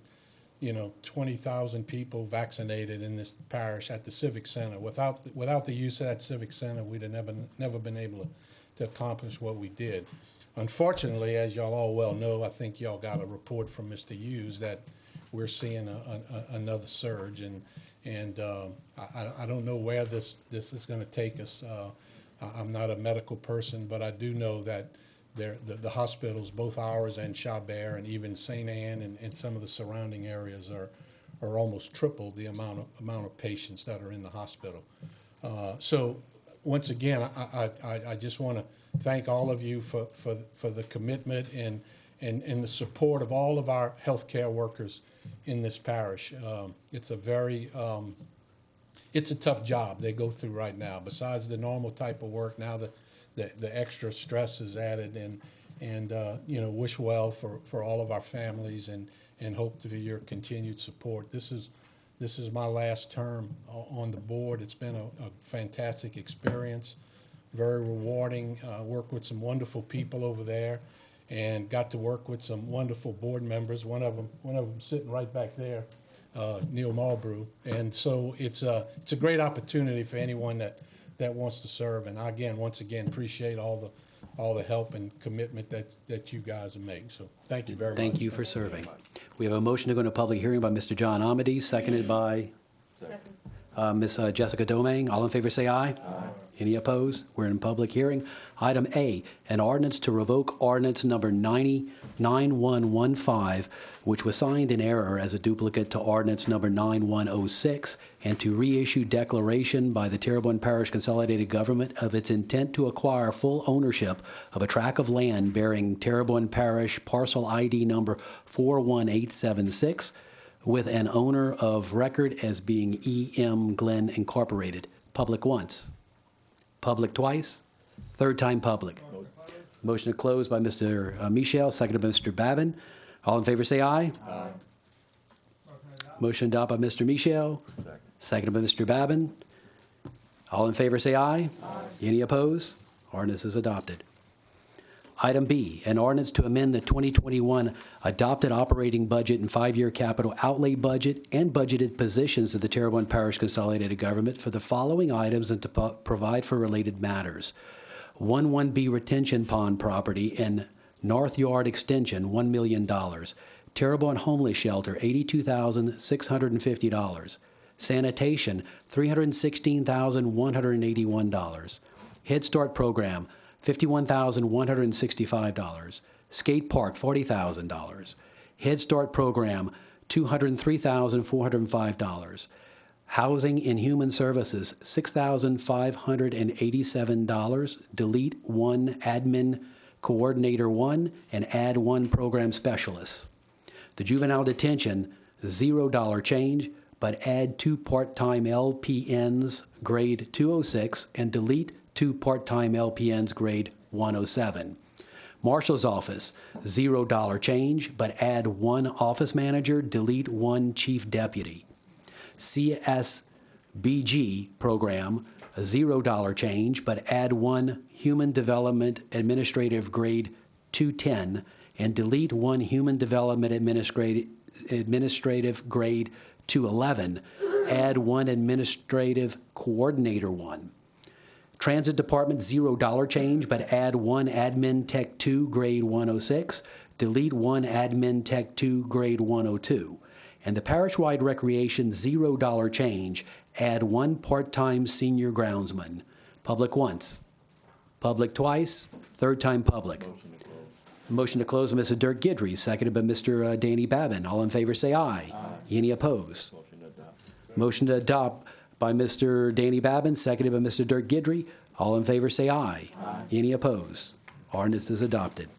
20,000 people vaccinated in this parish at the Civic Center. Without the use of that Civic Center, we'd have never been able to accomplish what we did. Unfortunately, as y'all all well know, I think y'all got a report from Mr. Hughes that we're seeing another surge, and I don't know where this is going to take us. I'm not a medical person, but I do know that the hospitals, both ours and Chabert, and even St. Anne and some of the surrounding areas are almost triple the amount of patients that are in the hospital. So once again, I just want to thank all of you for the commitment and the support of all of our healthcare workers in this parish. It's a tough job they go through right now. Besides the normal type of work, now the extra stress is added, and wish well for all of our families and hope for your continued support. This is my last term on the board. It's been a fantastic experience, very rewarding. Worked with some wonderful people over there, and got to work with some wonderful board members. One of them sitting right back there, Neil Marlbrew. And so it's a great opportunity for anyone that wants to serve. And once again, appreciate all the help and commitment that you guys make. So thank you very much. thank you for serving. We have a motion to go into public hearing by Mr. John Amity, seconded by Ms. Jessica Domingue. All in favor say aye. Aye. Any opposed? We're in public hearing. Item A, an ordinance to revoke ordinance number 9115, which was signed in error as a duplicate to ordinance number 9106, and to reissue declaration by the Terrebonne Parish Consolidated Government of its intent to acquire full ownership of a tract of land bearing Terrebonne Parish parcel ID number 41876, with an owner of record as being E.M. Glenn Incorporated. Public once. Public twice. Third time public. Motion to close by Mr. Michel, seconded by Mr. Babin. All in favor say aye. Aye. Motion adopted by Mr. Michel, seconded by Mr. Babin. All in favor say aye. Aye. Any opposed? Ordinance is adopted. Item B, an ordinance to amend the 2021 adopted operating budget and 5-year capital outlay budget and budgeted positions of the Terrebonne Parish Consolidated Government for the following items and to provide for related matters. 11B retention pond property in North Yard Extension, $1 million. Terrebonne Homeless Shelter, $82,650. Sanitation, $316,181. Head Start Program, $51,165. Skate Park, $40,000. Head Start Program, $203,405. Housing and Human Services, $6,587. Delete 1 Admin Coordinator 1 and add 1 Program Specialist. The Juvenile Detention, $0 change, but add 2 part-time LPNs grade 206 and delete 2 part-time LPNs grade 107. Marshal's Office, $0 change, but add 1 office manager, delete 1 chief deputy. CSBG program, $0 change, but add 1 human development administrative grade 210 and delete 1 human development administrative grade 211. Add 1 administrative coordinator 1. Transit Department, $0 change, but add 1 Admin Tech 2, grade 106, delete 1 Admin Tech 2, grade 102. And the parish-wide recreation, $0 change, add 1 part-time senior groundsman. Public once, public twice, third time public. Motion to close by Mr. Dirk Gidry, seconded by Mr. Danny Babin. All in favor say aye. Any opposed? Motion to adopt by Mr. Danny Babin, seconded by Mr. Dirk Gidry. All in favor say aye. Any opposed? Ordinance is adopted.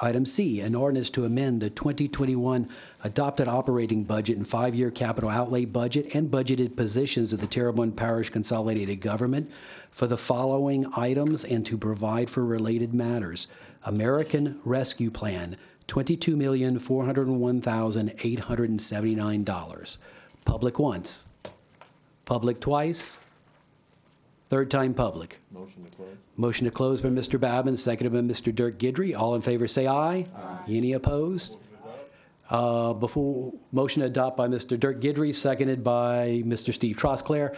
Item C, an ordinance to amend the 2021 adopted operating budget and 5-year capital outlay budget and budgeted positions of the Terrebonne Parish Consolidated Government for the following items and to provide for related matters. American Rescue Plan, $22,401,879. Public once, public twice, third time public. Motion to close. Motion to close by Mr. Babin, seconded by Mr. Dirk Gidry. All in favor say aye. Any opposed? Motion to adopt by Mr. Dirk Gidry, seconded by Mr. Steve Trosclair.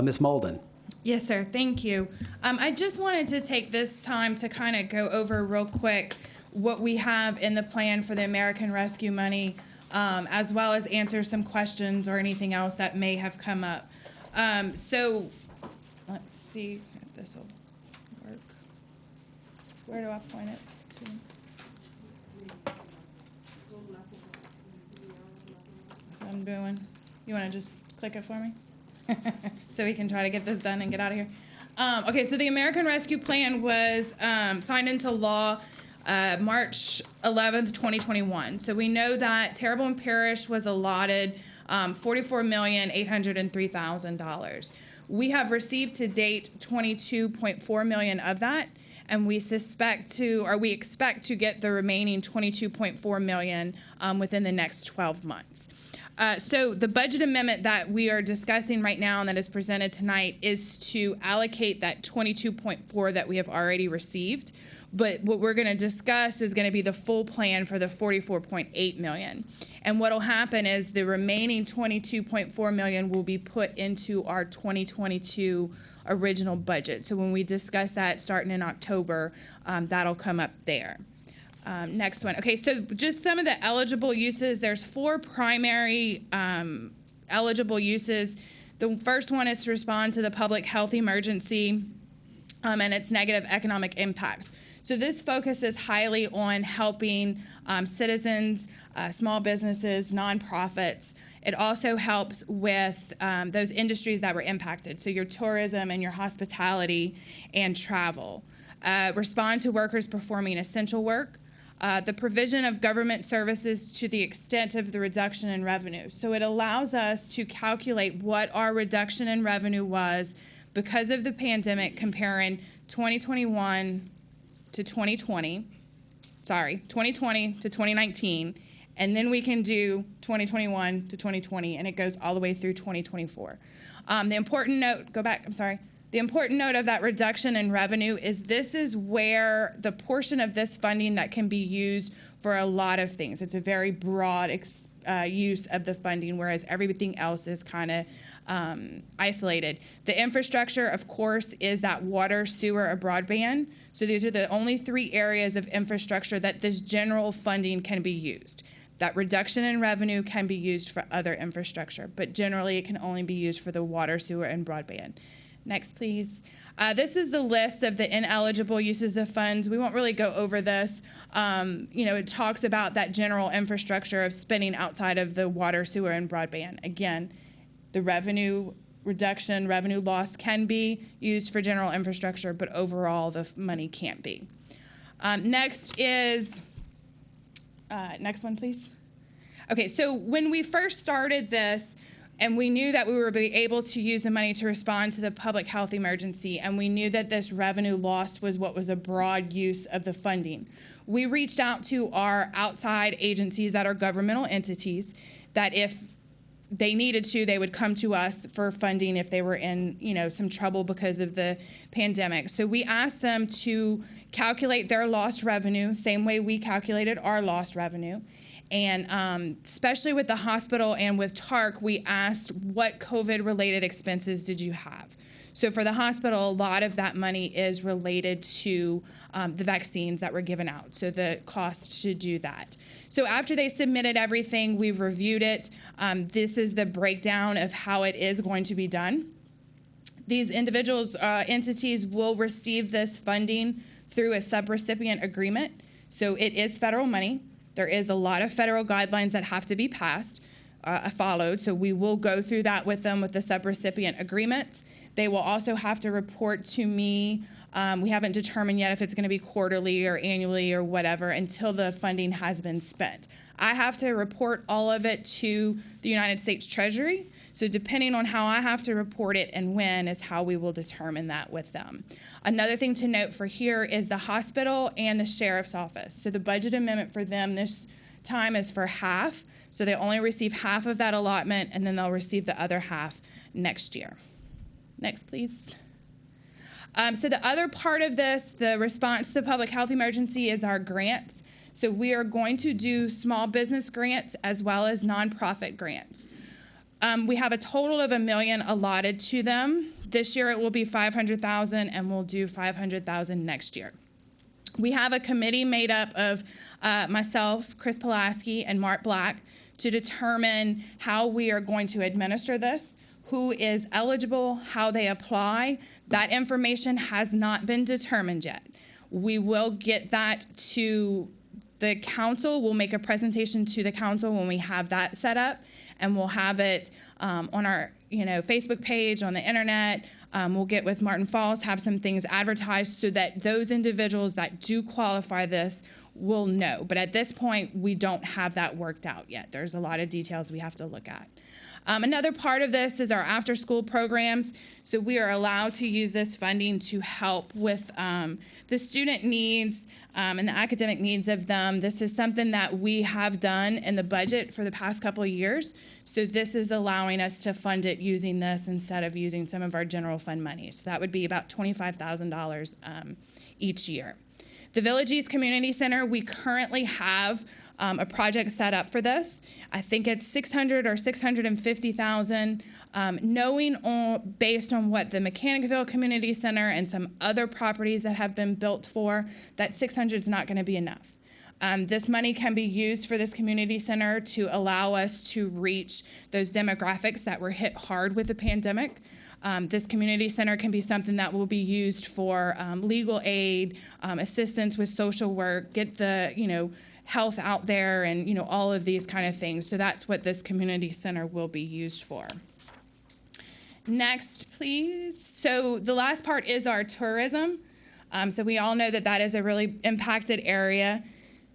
Ms. Malden. Yes, sir. Thank you. I just wanted to take this time to kind of go over real quick what we have in the plan for the American Rescue money, as well as answer some questions or anything else that may have come up. So let's see if this will work. Where do I point it to? That's what I'm doing. You want to just click it for me? So we can try to get this done and get out of here. Okay, so the American Rescue Plan was signed into law March 11th, 2021. So we know that Terrebonne Parish was allotted $44,803,000. We have received to date $22.4 million of that, and we expect to get the remaining $22.4 million within the next 12 months. So the budget amendment that we are discussing right now and that is presented tonight is to allocate that 22.4 that we have already received. But what we're going to discuss is going to be the full plan for the 44.8 million. And what will happen is the remaining 22.4 million will be put into our 2022 original budget. So when we discuss that starting in October, that'll come up there. Next one. Okay, so just some of the eligible uses. There's 4 primary eligible uses. The first one is to respond to the public health emergency and its negative economic impacts. So this focuses highly on helping citizens, small businesses, nonprofits. It also helps with those industries that were impacted, so your tourism and your hospitality and travel. Respond to workers performing essential work. The provision of government services to the extent of the reduction in revenue. So it allows us to calculate what our reduction in revenue was because of the pandemic, comparing 2021 to 2020 to 2019, and then we can do 2021 to 2020, and it goes all the way through 2024. The important note of that reduction in revenue is this is where the portion of this funding that can be used for a lot of things. It's a very broad use of the funding, whereas everything else is kind of isolated. The infrastructure, of course, is that water, sewer, or broadband. So these are the only 3 areas of infrastructure that this general funding can be used. That reduction in revenue can be used for other infrastructure, but generally it can only be used for the water, sewer, and broadband. Next, please. This is the list of the ineligible uses of funds. We won't really go over this. It talks about that general infrastructure of spending outside of the water, sewer, and broadband. Again, the revenue reduction, revenue loss can be used for general infrastructure, but overall the money can't be. Next one, please. Okay, so when we first started this, And we knew that we were be able to use the money to respond to the public health emergency, and we knew that this revenue lost was what was a broad use of the funding. We reached out to our outside agencies that are governmental entities that if they needed to, they would come to us for funding if they were in, some trouble because of the pandemic. So we asked them to calculate their lost revenue, same way we calculated our lost revenue. And especially with the hospital and with TARC, we asked what COVID-related expenses did you have? So for the hospital, a lot of that money is related to the vaccines that were given out, so the cost to do that. So after they submitted everything, we reviewed it. This is the breakdown of how it is going to be done. These individuals, entities will receive this funding through a subrecipient agreement. So it is federal money. There is a lot of federal guidelines that have to be passed, followed. So we will go through that with them with the subrecipient agreements. They will also have to report to me. We haven't determined yet if it's going to be quarterly or annually or whatever until the funding has been spent. I have to report all of it to the United States Treasury. So depending on how I have to report it and when is how we will determine that with them. Another thing to note for here is the hospital and the sheriff's office. So the budget amendment for them this time is for half. So they only receive half of that allotment, and then they'll receive the other half next year. Next, please. So the other part of this, the response to the public health emergency, is our grants. So we are going to do small business grants as well as nonprofit grants. We have a total of $1 million allotted to them. This year it will be $500,000, and we'll do $500,000 next year. We have a committee made up of myself, Chris Pulaski, and Mark Black to determine how we are going to administer this, who is eligible, how they apply. That information has not been determined yet. We will get that to the council. We'll make a presentation to the council when we have that set up, and we'll have it on our Facebook page, on the internet. We'll get with Martin Falls, have some things advertised so that those individuals that do qualify this will know. But at this point, we don't have that worked out yet. There's a lot of details we have to look at. Another part of this is our after-school programs. So we are allowed to use this funding to help with the student needs and the academic needs of them. This is something that we have done in the budget for the past couple of years. So this is allowing us to fund it using this instead of using some of our general fund money. So that would be about $25,000 each year. The Village East Community Center, we currently have a project set up for this. I think it's $600,000 or $650,000. Based on what the Mechanicville Community Center and some other properties that have been built for, that $600,000 is not going to be enough. This money can be used for this community center to allow us to reach those demographics that were hit hard with the pandemic. This community center can be something that will be used for legal aid, assistance with social work, get the health out there, and all of these kind of things. So that's what this community center will be used for. Next, please. So the last part is our tourism. So we all know that that is a really impacted area.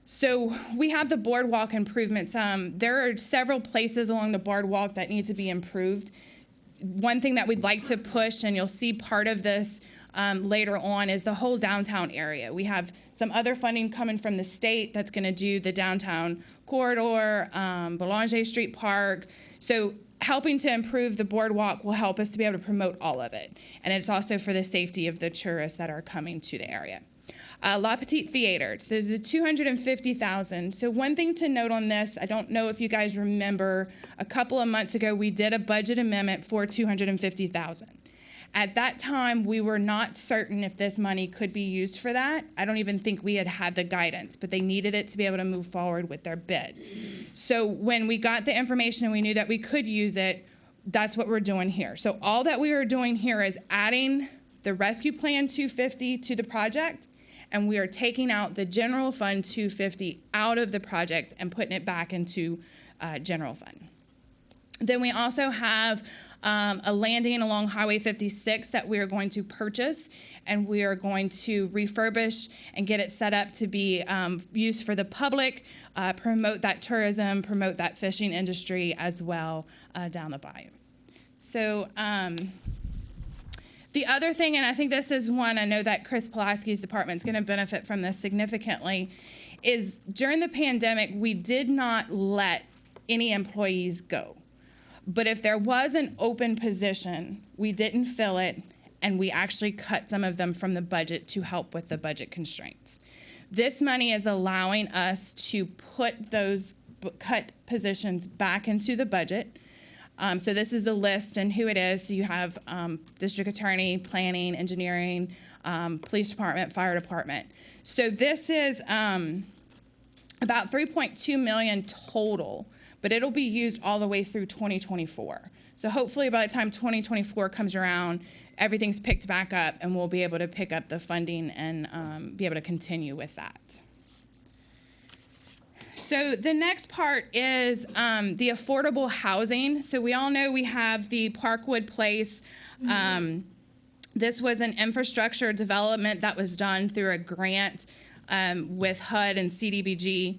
So we have the Boardwalk Improvements. There are several places along the boardwalk that need to be improved. One thing that we'd like to push, and you'll see part of this later on, is the whole downtown area. We have some other funding coming from the state that's going to do the downtown corridor, Boulanger Street Park. So helping to improve the boardwalk will help us to be able to promote all of it. And it's also for the safety of the tourists that are coming to the area. La Petite Theater, so there's the $250,000. So one thing to note on this, I don't know if you guys remember, a couple of months ago we did a budget amendment for $250,000. At that time, we were not certain if this money could be used for that. I don't even think we had the guidance, but they needed it to be able to move forward with their bid. So when we got the information and we knew that we could use it, that's what we're doing here. So all that we are doing here is adding the Rescue Plan 250 to the project, and we are taking out the General Fund 250 out of the project and putting it back into General Fund. Then we also have a landing along Highway 56 that we are going to purchase, and we are going to refurbish and get it set up to be used for the public, promote that tourism, promote that fishing industry as well down the bayou. So the other thing, and I think this is one I know that Chris Pulaski's department is going to benefit from this significantly, is during the pandemic, we did not let any employees go. But if there was an open position, we didn't fill it, and we actually cut some of them from the budget to help with the budget constraints. This money is allowing us to put those cut positions back into the budget. So this is a list and who it is. So you have district attorney, planning, engineering, police department, fire department. So this is about $3.2 million total, but it'll be used all the way through 2024. So hopefully by the time 2024 comes around, everything's picked back up and we'll be able to pick up the funding and be able to continue with that. So the next part is the affordable housing. So we all know we have the Parkwood Place. This was an infrastructure development that was done through a grant with HUD and CDBG.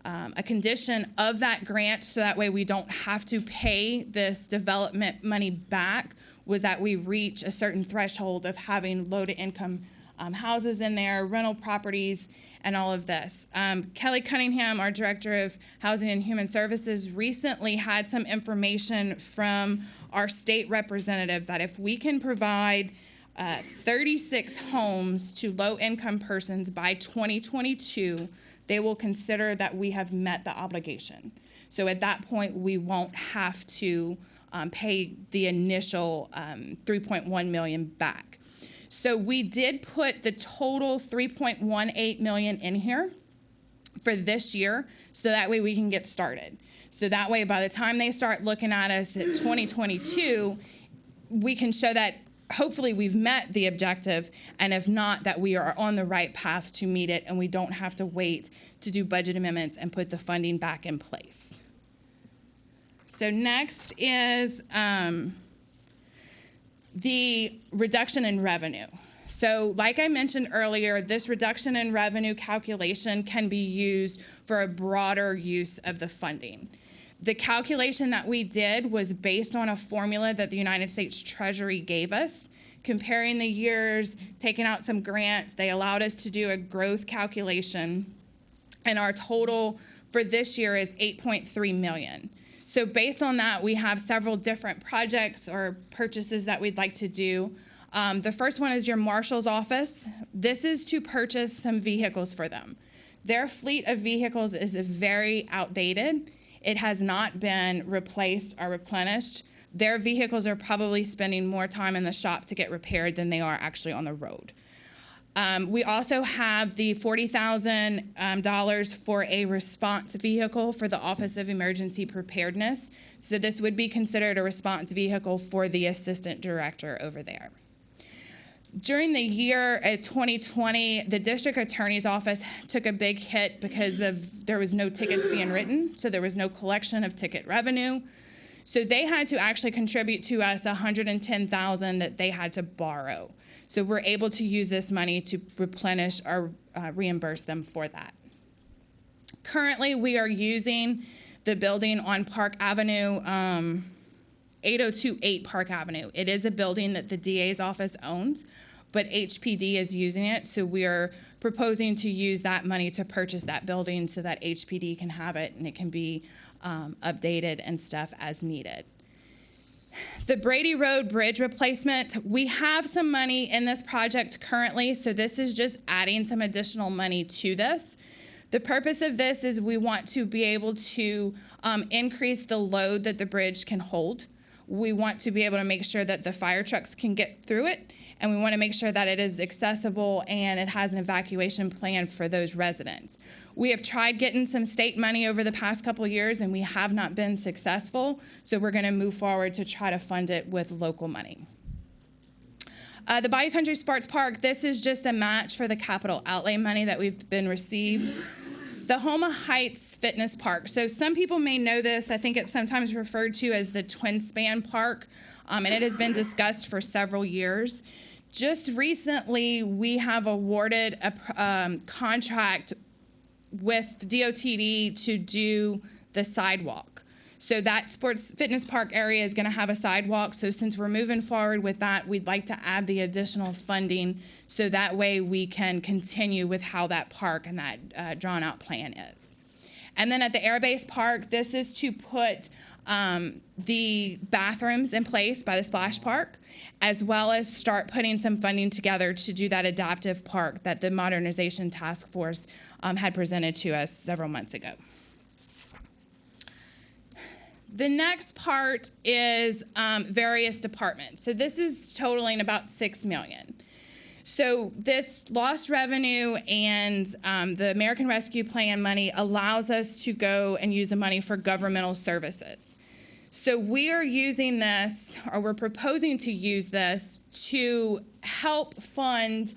A condition of that grant, so that way we don't have to pay this development money back, was that we reach a certain threshold of having low-to-income houses in there, rental properties, and all of this. Kelly Cunningham, our Director of Housing and Human Services, recently had some information from our state representative that if we can provide 36 homes to low-income persons by 2022, they will consider that we have met the obligation. So at that point, we won't have to pay the initial $3.1 million back. So we did put the total $3.18 million in here for this year, so that way we can get started. So that way, by the time they start looking at us at 2022, we can show that hopefully we've met the objective, and if not, that we are on the right path to meet it, and we don't have to wait to do budget amendments and put the funding back in place. So next is the reduction in revenue. So like I mentioned earlier, this reduction in revenue calculation can be used for a broader use of the funding. The calculation that we did was based on a formula that the United States Treasury gave us, comparing the years, taking out some grants. They allowed us to do a growth calculation, and our total for this year is $8.3 million. So based on that, we have several different projects or purchases that we'd like to do. The first one is your marshal's office. This is to purchase some vehicles for them. Their fleet of vehicles is very outdated. It has not been replaced or replenished. Their vehicles are probably spending more time in the shop to get repaired than they are actually on the road. We also have the $40,000 for a response vehicle for the Office of Emergency Preparedness. So this would be considered a response vehicle for the assistant director over there. During the year 2020, the district attorney's office took a big hit because there was no tickets being written, so there was no collection of ticket revenue. So they had to actually contribute to us $110,000 that they had to borrow. So we're able to use this money to replenish or reimburse them for that. Currently, we are using the building on Park Avenue, 8028 Park Avenue. It is a building that the DA's office owns, but HPD is using it, so we are proposing to use that money to purchase that building so that HPD can have it and it can be updated and stuff as needed. The Brady Road Bridge replacement, we have some money in this project currently, so this is just adding some additional money to this. The purpose of this is we want to be able to increase the load that the bridge can hold. We want to be able to make sure that the fire trucks can get through it, and we want to make sure that it is accessible and it has an evacuation plan for those residents. We have tried getting some state money over the past couple of years, and we have not been successful, so we're going to move forward to try to fund it with local money. The Bayou Country Sports Park, this is just a match for the capital outlay money that we've been received. The Homa Heights Fitness Park. So some people may know this. I think it's sometimes referred to as the Twin Span Park, and it has been discussed for several years. Just recently, we have awarded a contract with DOTD to do the sidewalk. So that sports fitness park area is going to have a sidewalk. So since we're moving forward with that, we'd like to add the additional funding so that way we can continue with how that park and that drawn out plan is. And then at the Air Base Park, this is to put the bathrooms in place by the splash park, as well as start putting some funding together to do that adaptive park that the Modernization Task Force had presented to us several months ago. The next part is various departments. So this is totaling about $6 million. So this lost revenue and the American Rescue Plan money allows us to go and use the money for governmental services. So we are using this, or we're proposing to use this to help fund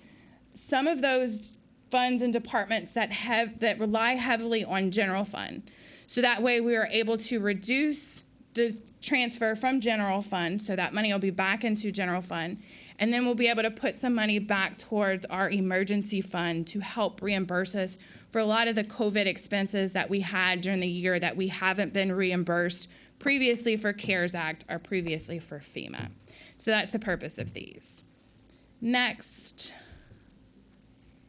some of those funds and departments that rely heavily on general fund. So that way we are able to reduce the transfer from general fund, so that money will be back into general fund, and then we'll be able to put some money back towards our emergency fund to help reimburse us for a lot of the COVID expenses that we had during the year that we haven't been reimbursed previously for CARES Act or previously for FEMA. So that's the purpose of these. Next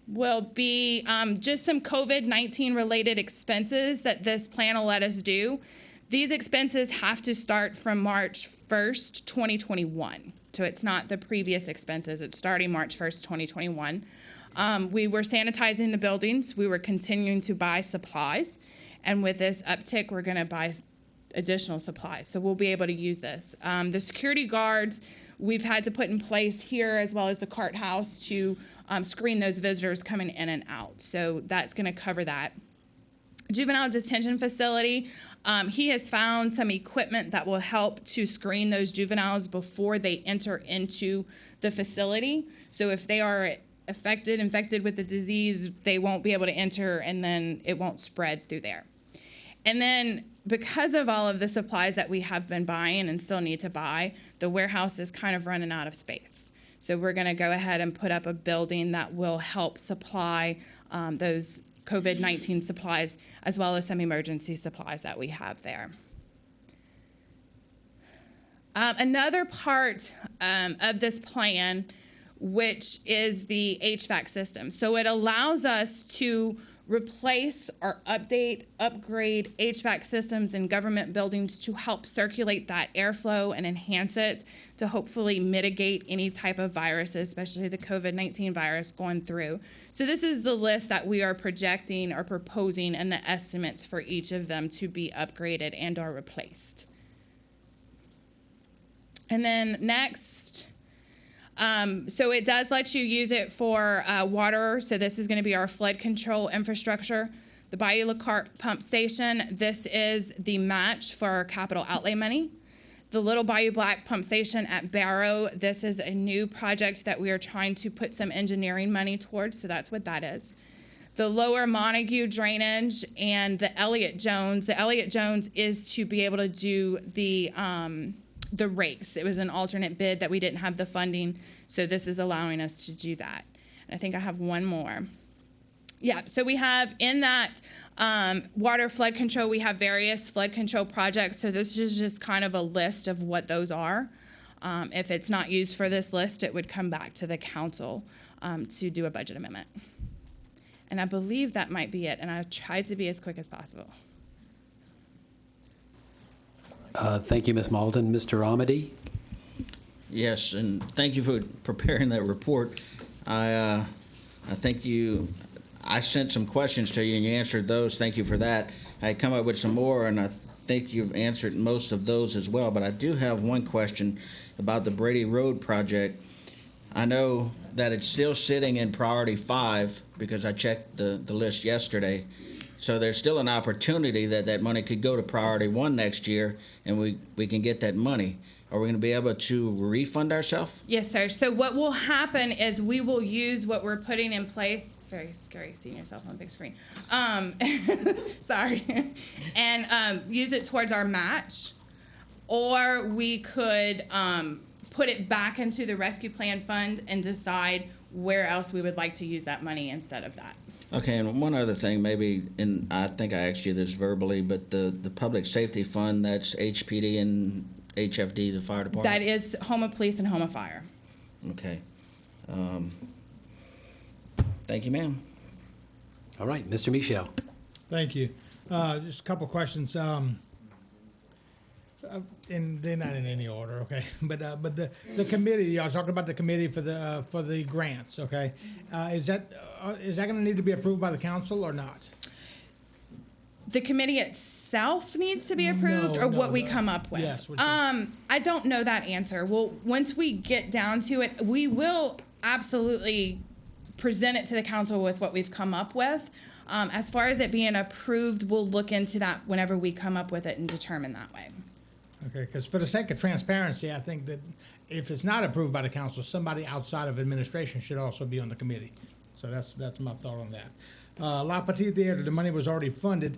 will be just some COVID-19 related expenses that this plan will let us do. These expenses have to start from March 1st, 2021. So it's not the previous expenses, it's starting March 1st, 2021. We were sanitizing the buildings, we were continuing to buy supplies, and with this uptick, we're gonna buy additional supplies. So we'll be able to use this. The security guards, we've had to put in place here as well as the cart house to screen those visitors coming in and out. So that's going to cover that. Juvenile detention facility, he has found some equipment that will help to screen those juveniles before they enter into the facility. So if they are infected with the disease, they won't be able to enter and then it won't spread through there. And then because of all of the supplies that we have been buying and still need to buy, the warehouse is kind of running out of space. So we're going to go ahead and put up a building that will help supply those COVID-19 supplies as well as some emergency supplies that we have there. Another part of this plan, which is the HVAC system. So it allows us to replace or upgrade HVAC systems in government buildings to help circulate that airflow and enhance it to hopefully mitigate any type of viruses, especially the COVID-19 virus going through. So this is the list that we are projecting or proposing and the estimates for each of them to be upgraded and or replaced. And then next, so it does let you use it for water. So this is going to be our flood control infrastructure. The Bayou La Carte pump station, this is the match for our capital outlay money. The Little Bayou Black pump station at Barrow, this is a new project that we are trying to put some engineering money towards, so that's what that is. The Lower Montague drainage and the Elliott Jones. The Elliott Jones is to be able to do the rakes. It was an alternate bid that we didn't have the funding, so this is allowing us to do that. And I think I have one more. Yeah, so we have in that water flood control, we have various flood control projects, so this is just kind of a list of what those are. If it's not used for this list, it would come back to the council to do a budget amendment. And I believe that might be it, and I tried to be as quick as possible. Thank you, Ms. Malden. Mr. Amity? Yes, and thank you for preparing that report. I think I sent some questions to you and you answered those. Thank you for that. I come up with some more and I think you've answered most of those as well, but I do have one question about the Brady Road project. I know that it's still sitting in priority 5 because I checked the list yesterday. So there's still an opportunity that that money could go to priority 1 next year and we can get that money. are we gonna be able to refund ourselves? Yes, sir. So what will happen is we will use what we're putting in place. It's very scary seeing yourself on a big screen. Sorry. And use it towards our match. Or we could put it back into the rescue plan fund and decide where else we would like to use that money instead of that. Okay, and one other thing, maybe, and I think I asked you this verbally, but the public safety fund, that's HPD and HFD, the fire department? That is Home of Police and Home of Fire. Okay. Thank you, ma'am. All right, Mr. Michel. Thank you. Just a couple questions. And they're not in any order, okay? But the committee, y'all talking about the committee for the grants, okay? Is that going to need to be approved by the council or not? The committee itself needs to be approved, or what we come up with? Yes. I don't know that answer. Well, once we get down to it, we will absolutely present it to the council with what we've come up with. As far as it being approved, we'll look into that whenever we come up with it and determine that way. Okay, because for the sake of transparency, I think that if it's not approved by the council, somebody outside of administration should also be on the committee. So that's my thought on that. La Petite Theater, the money was already funded.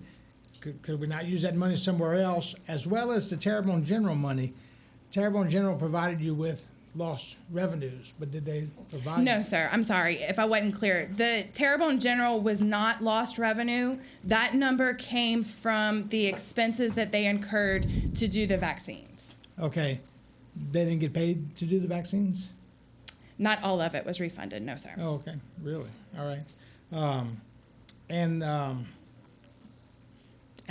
Could we not use that money somewhere else, as well as the Terrebonne General money? Terrebonne General provided you with lost revenues, but did they provide? No, sir. I'm sorry if I wasn't clear. The Terrebonne General was not lost revenue. That number came from the expenses that they incurred to do the vaccines. Okay. They didn't get paid to do the vaccines? Not all of it was refunded, no, sir. Oh, okay. Really? All right.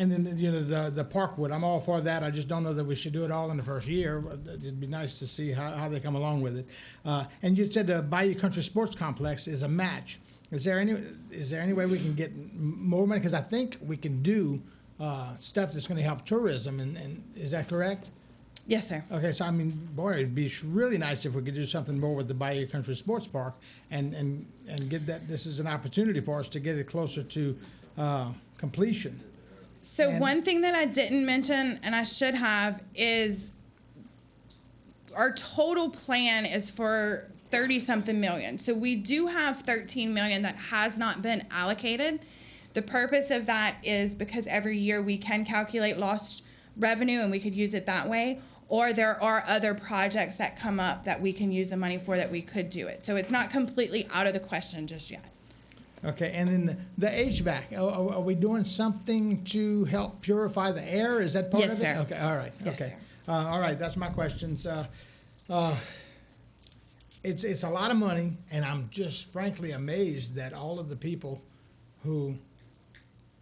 And then, the Parkwood, I'm all for that. I just don't know that we should do it all in the first year. It'd be nice to see how they come along with it. And you said the Bayou Country Sports Complex is a match. Is there any way we can get more money? Because I think we can do stuff that's going to help tourism. And is that correct? Yes, sir. Okay, so I mean, boy, it'd be really nice if we could do something more with the Bayou Country Sports Park and get that. This is an opportunity for us to get it closer to completion. So one thing that I didn't mention, and I should have, is our total plan is for 30-something million. So we do have 13 million that has not been allocated. The purpose of that is because every year we can calculate lost revenue and we could use it that way, or there are other projects that come up that we can use the money for that we could do it. So it's not completely out of the question just yet. Okay, and then the HVAC, are we doing something to help purify the air? Is that part of it? Yes, sir. Okay, all right, Yes, okay. All right, that's my questions. It's a lot of money, and I'm just frankly amazed that all of the people who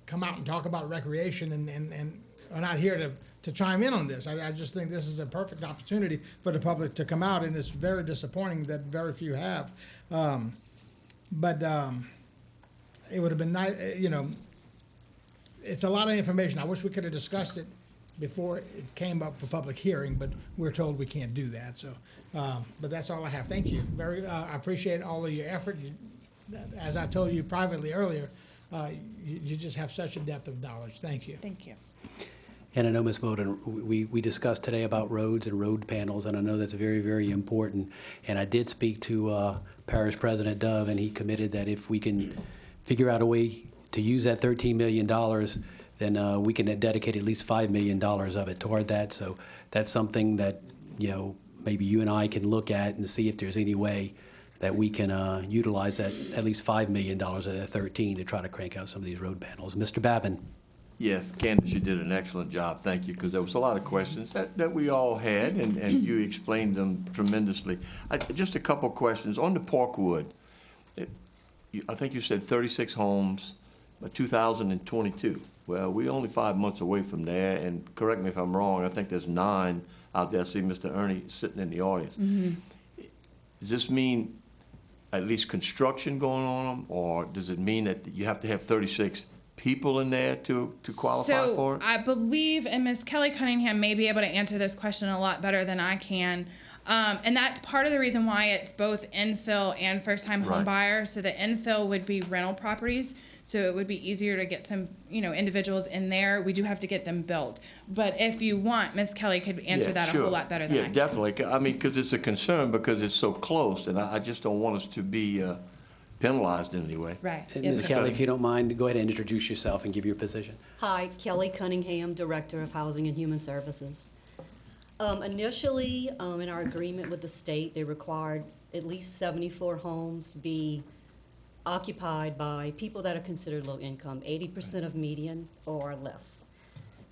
come out and talk about recreation and are not here to chime in on this. I just think this is a perfect opportunity for the public to come out, and it's very disappointing that very few have. It would have been nice, it's a lot of information. I wish we could have discussed it before it came up for public hearing, but we're told we can't do that. So, but that's all I have. Thank you. I appreciate all of your effort. As I told you privately earlier, you just have such a depth of knowledge. Thank you. Thank you. And I know, Ms. Bowden, we discussed today about roads and road panels, and I know that's very, very important. And I did speak to Parish President Dove, and he committed that if we can figure out a way to use that $13 million, then we can dedicate at least $5 million of it toward that. So that's something that, maybe you and I can look at and see if there's any way that we can utilize that at least $5 million of that 13 to try to crank out some of these road panels. Mr. Babin. Yes, Candace, you did an excellent job. Thank you, because there was a lot of questions that we all had, and you explained them tremendously. Just a couple questions. On the Parkwood, I think you said 36 homes by 2022. Well, we're only 5 months away from there, and correct me if I'm wrong, I think there's 9 out there. I see Mr. Ernie sitting in the audience. Mm-hmm. Does this mean at least construction going on them, or does it mean that you have to have 36 people in there to qualify for it? I believe, and Ms. Kelly Cunningham may be able to answer this question a lot better than I can. And that's part of the reason why it's both infill and first-time home buyer. So the infill would be rental properties. So it would be easier to get some, individuals in there. We do have to get them built. But if you want, Ms. Kelly could answer Yeah, that sure. a whole lot better than I Yeah, can. definitely. I mean, because it's a concern because it's so close, and I just don't want us to be penalized in any way. Right. And Yes, Ms. sir. Kelly, if you don't mind, go ahead and introduce yourself and give your position. Hi, Kelly Cunningham, Director of Housing and Human Services. Initially, in our agreement with the state, they required at least 74 homes be occupied by people that are considered low income, 80% of median or less.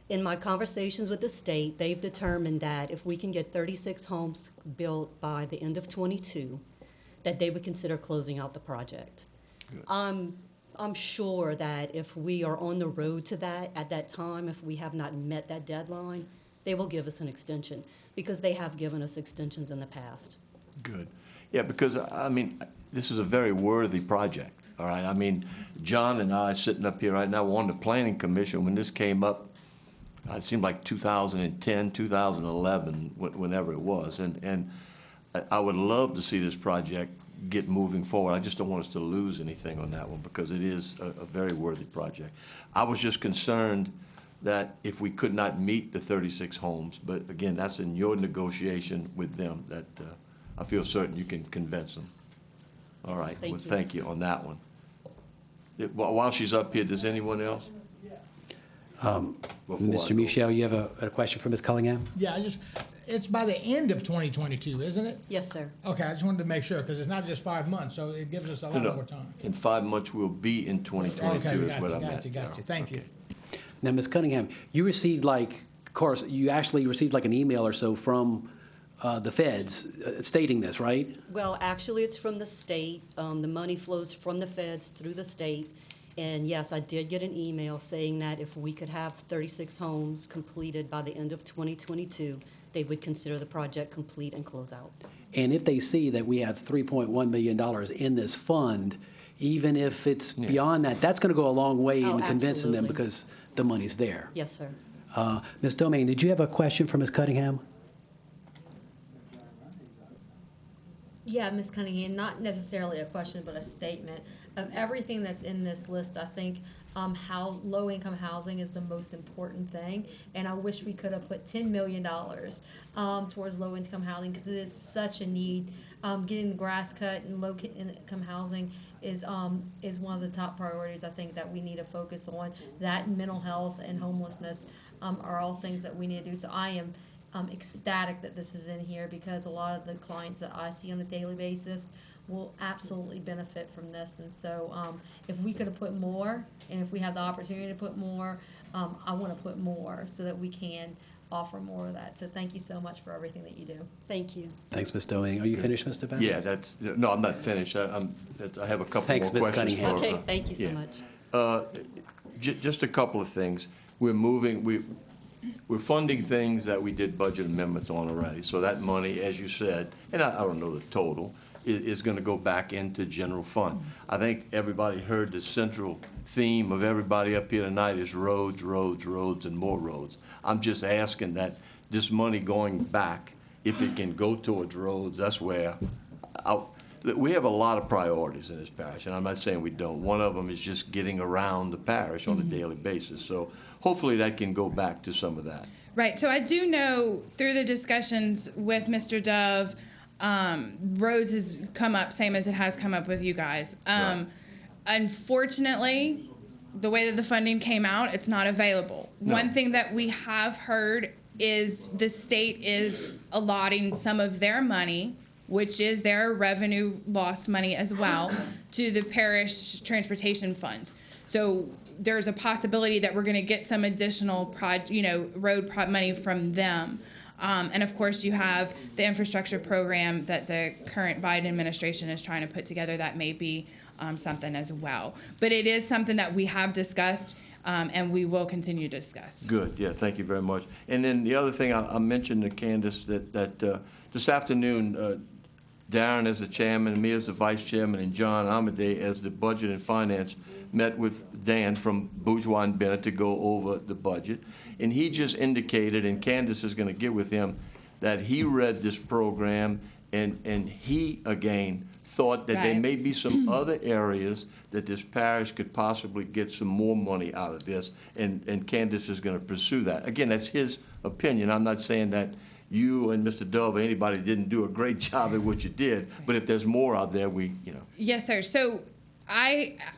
In my conversations with the state, they've determined that if we can get 36 homes built by the end of '22, that they would consider closing out the project. I'm sure that if we are on the road to that at that time, if we have not met that deadline, they will give us an extension because they have given us extensions in the past. Good. Yeah, because, I mean, this is a very worthy project, all right? I mean, John and I sitting up here right now, we're on the Planning Commission. When this came up, it seemed like 2010, 2011, whenever it was. And I would love to see this project get moving forward. I just don't want us to lose anything on that one because it is a very worthy project. I was just concerned that if we could not meet the 36 homes, but again, that's in your negotiation with them, that I feel certain you can convince them. All right, well, thank you on that one. While she's up here, does anyone else? Mr. Michel, you have a question for Ms. Cunningham? Yeah, it's by the end of 2022, isn't it? Yes, sir. Okay, I just wanted to make sure, because it's not just 5 months, so it gives us a lot more time. In 5 months, we'll be in 2022 Okay, is what I meant. got you. Thank you. Now, Ms. Cunningham, you received you actually received like an email or so from the feds stating this, right? Well, actually, it's from the state. The money flows from the feds through the state. And yes, I did get an email saying that if we could have 36 homes completed by the end of 2022, they would consider the project complete and close out. And if they see that we have $3.1 million in this fund, even if it's beyond that, that's going to go a long way in convincing them because the money's there. Yes, sir. Ms. Domingue, did you have a question for Ms. Cunningham? Yeah, Ms. Cunningham, not necessarily a question, but a statement. Of everything that's in this list, I think how low-income housing is the most important thing, and I wish we could have put $10 million towards low-income housing because it is such a need. Getting the grass cut and low-income housing is one of the top priorities I think that we need to focus on. That and mental health and homelessness are all things that we need to do. So I am ecstatic that this is in here because a lot of the clients that I see on a daily basis will absolutely benefit from this. And so if we could have put more, and if we have the opportunity to put more, I want to put more so that we can offer more of that. So thank you so much for everything that you do. Thank you. Thanks, Ms. Domingue. Are you finished, Mr. Bennett? Yeah, no, I'm not finished. I have a couple Thanks, more Ms. questions. Cunningham. Okay, thank you so much. Just a couple of things. We're funding things that we did budget amendments on already. So that money, as you said, and I don't know the total, is going to go back into general fund. I think everybody heard the central theme of everybody up here tonight is roads, roads, roads, and more roads. I'm just asking that this money going back, if it can go towards roads, that's where we have a lot of priorities in this parish, and I'm not saying we don't. One of them is just getting around the parish on a daily basis. So hopefully that can go back to some of that. Right. So I do know through the discussions with Mr. Dove, roads has come up, same as it has come up with you guys. Right. Unfortunately, the way that the funding came out, it's not available. No. One thing that we have heard is the state is allotting some of their money, which is their revenue loss money as well, to the parish transportation fund. So there's a possibility that we're going to get some additional road money from them. And of course, you have the infrastructure program that the current Biden administration is trying to put together. That may be something as well. But it is something that we have discussed, and we will continue to discuss. Good. Yeah, thank you very much. And then the other thing I mentioned to Candace that this afternoon, Darren as the chairman, me as the vice chairman, and John Amadei as the budget and finance met with Dan from Bourgeois and Bennett to go over the budget. And he just indicated, and Candace is going to get with him, that he read this program And he, again, thought that there Right. may be some other areas that this parish could possibly get some more money out of this, and Candace is gonna pursue that. Again, that's his opinion. I'm not saying that you and Mr. Dove or anybody didn't do a great job at what you did, but if there's more out there, Yes, sir. So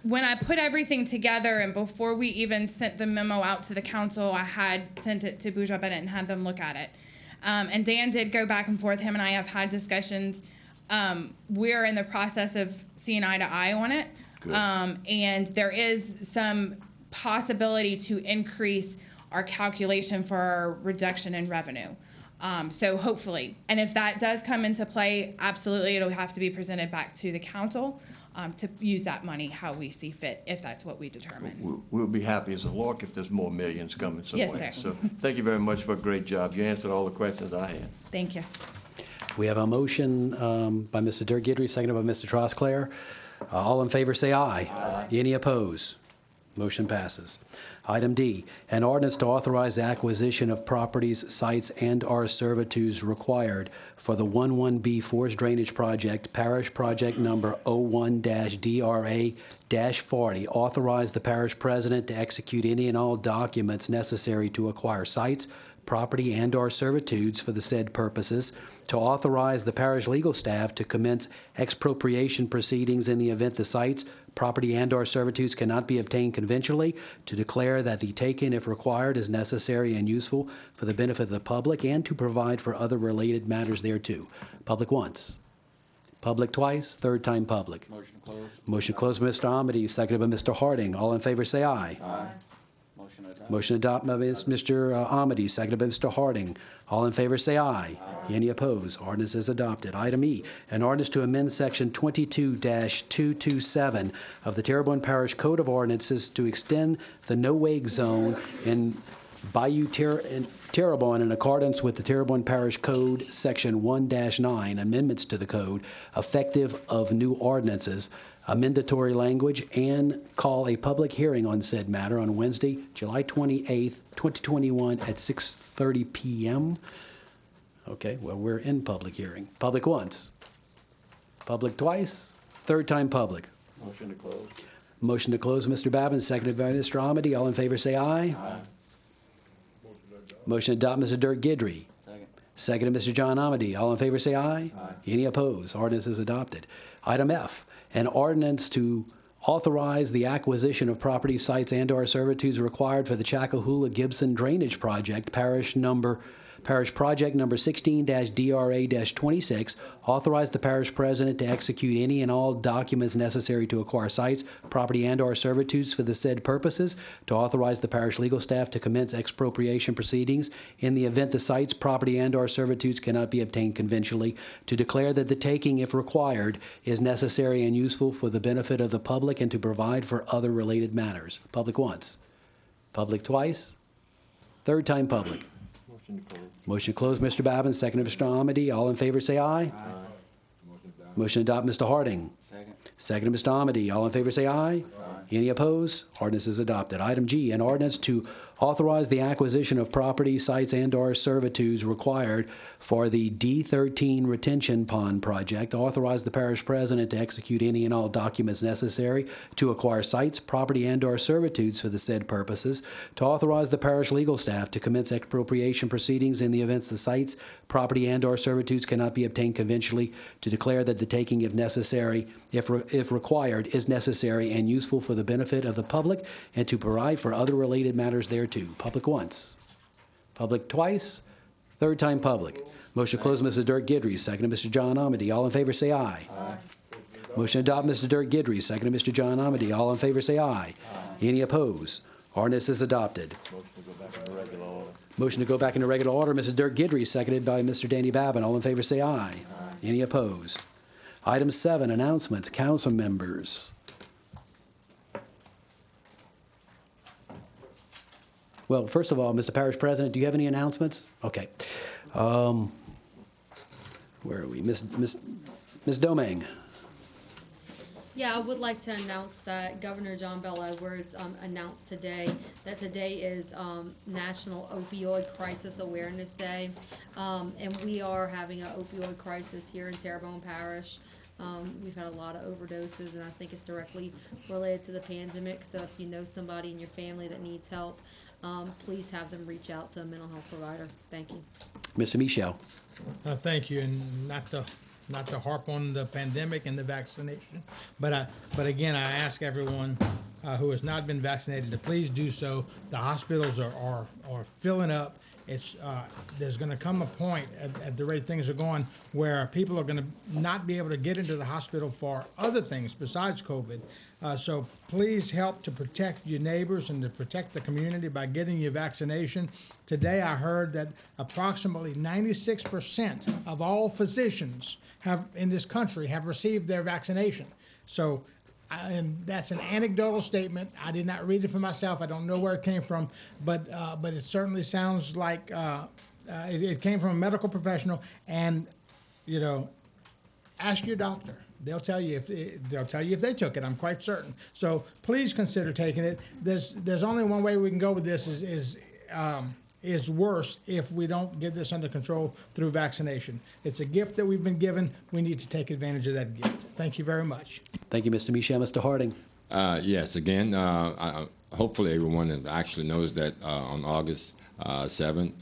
when I put everything together and before we even sent the memo out to the council, I had sent it to Bourgeois Bennett and had them look at it. And Dan did go back and forth. Him and I have had discussions. We're in the process of seeing eye to eye on it. And there is some possibility to increase our calculation for our reduction in revenue. So hopefully, and if that does come into play, absolutely, it'll have to be presented back to the council to use that money how we see fit, if that's what we determine. we'll be happy as a lark if there's more millions coming somewhere. Yes, sir. So thank you very much for a great job. You answered all the questions I had. Thank you. We have a motion by Mr. Dirk Guidry, seconded by Mr. Trosclair. All in favor, say aye. Aye. Any opposed? Motion passes. Item D, an ordinance to authorize the acquisition of properties, sites, and/or servitudes required for the 11B Forest Drainage Project, Parish Project Number 01-DRA-40. Authorize the parish president to execute any and all documents necessary to acquire sites, property, and/or servitudes for the said purposes, to authorize the parish legal staff to commence expropriation proceedings in the event the sites, property, and/or servitudes cannot be obtained conventionally, to declare that the taken, if required, is necessary and useful for the benefit of the public, and to provide for other related matters thereto. Public once. Public twice. Third time public. Motion closed. Motion closed by Mr. Amity, seconded by Mr. Harding. All in favor, say aye. Aye. Motion adopted. Motion adopted by Mr. Amity, seconded by Mr. Harding. All in favor, say aye. Any opposed? Ordinance is adopted. Item E, an ordinance to amend Section 22-227 of the Terrebonne Parish Code of Ordinances to extend the no-wake zone in Bayou Terrebonne in accordance with the Terrebonne Parish Code, Section 1-9, amendments to the code, effective of new ordinances, amendatory language, and call a public hearing on said matter on Wednesday, July 28th, 2021 at 6:30 p.m. Okay, well, we're in public hearing. Public once. Public twice. Third time public. Motion to close. Motion to close, Mr. Babin, seconded by Mr. Amity. All in favor, say aye. Aye. Motion to adopt, Mr. Dirk Guidry. Second. Seconded, Mr. John Amity. All in favor, say aye. Aye. Any opposed? Ordinance is adopted. Item F, an ordinance to authorize the acquisition of property, sites, and/or servitudes required for the Chacahula-Gibson Drainage Project, Parish Project Number 16-DRA-26. Authorize the parish president to execute any and all documents necessary to acquire sites, property, and/or servitudes for the said purposes. To authorize the parish legal staff to commence expropriation proceedings in the event the sites, property, and/or servitudes cannot be obtained conventionally. To declare that the taking, if required, is necessary and useful for the benefit of the public, and to provide for other related matters. Public once. Public twice. Third time public. Motion to close. Motion to close, Mr. Babin, seconded Mr. Amity. All in favor, say aye. Aye. Motion to adopt, Mr. Harding. Second. Seconded, Mr. Amity. All in favor, say aye. Any opposed? Ordinance is adopted. Item G, an ordinance to authorize the acquisition of property, sites, and/or servitudes required for the D13 Retention Pond Project. Authorize the parish president to execute any and all documents necessary to acquire sites, property, and/or servitudes for the said purposes. To authorize the parish legal staff to commence expropriation proceedings in the events the sites, property, and/or servitudes cannot be obtained conventionally. To declare that the taking, if necessary, if required, is necessary and useful for the benefit of the public, and to provide for other related matters thereto. Public once. Public twice. Third time public. Motion to close, Mr. Dirk Guidry. Second, Mr. John Amity. All in favor, say aye. Aye. Motion to adopt, Mr. Dirk Guidry. Second, Mr. John Amity. All in favor, say aye. Any opposed? Ordinance is adopted. Motion to go back in the regular order. Motion to go back into regular order, Mr. Dirk Guidry, seconded by Mr. Danny Babin. All in favor, say aye. Any opposed? Item 7, announcements. Council members. Well, first of all, Mr. Parish President, do you have any announcements? Okay. Where are we? Ms. Domingue. Yeah, I would like to announce that Governor John Bel Edwards announced today that today is National Opioid Crisis Awareness Day. And we are having an opioid crisis here in Terrebonne Parish. We've had a lot of overdoses, and I think it's directly related to the pandemic. So if you know somebody in your family that needs help, please have them reach out to a mental health provider. Thank you. Mr. Michel. Thank you, and not to harp on the pandemic and the vaccination, but again, I ask everyone who has not been vaccinated to please do so. The hospitals are filling up. There's going to come a point at the rate things are going where people are going to not be able to get into the hospital for other things besides COVID. So please help to protect your neighbors and to protect the community by getting your vaccination. Today I heard that approximately 96% of all physicians in this country have received their vaccination. So, and that's an anecdotal statement. I did not read it for myself. I don't know where it came from, but it certainly sounds like it came from a medical professional. And you know, ask your doctor. They'll tell you if they took it. I'm quite certain. So please consider taking it. There's only one way we can go with this is worse if we don't get this under control through vaccination. It's a gift that we've been given. We need to take advantage of that gift. Thank you very much. Thank you, Mr. Michel. Mr. Harding. Yes, again, hopefully everyone actually knows that on August 7th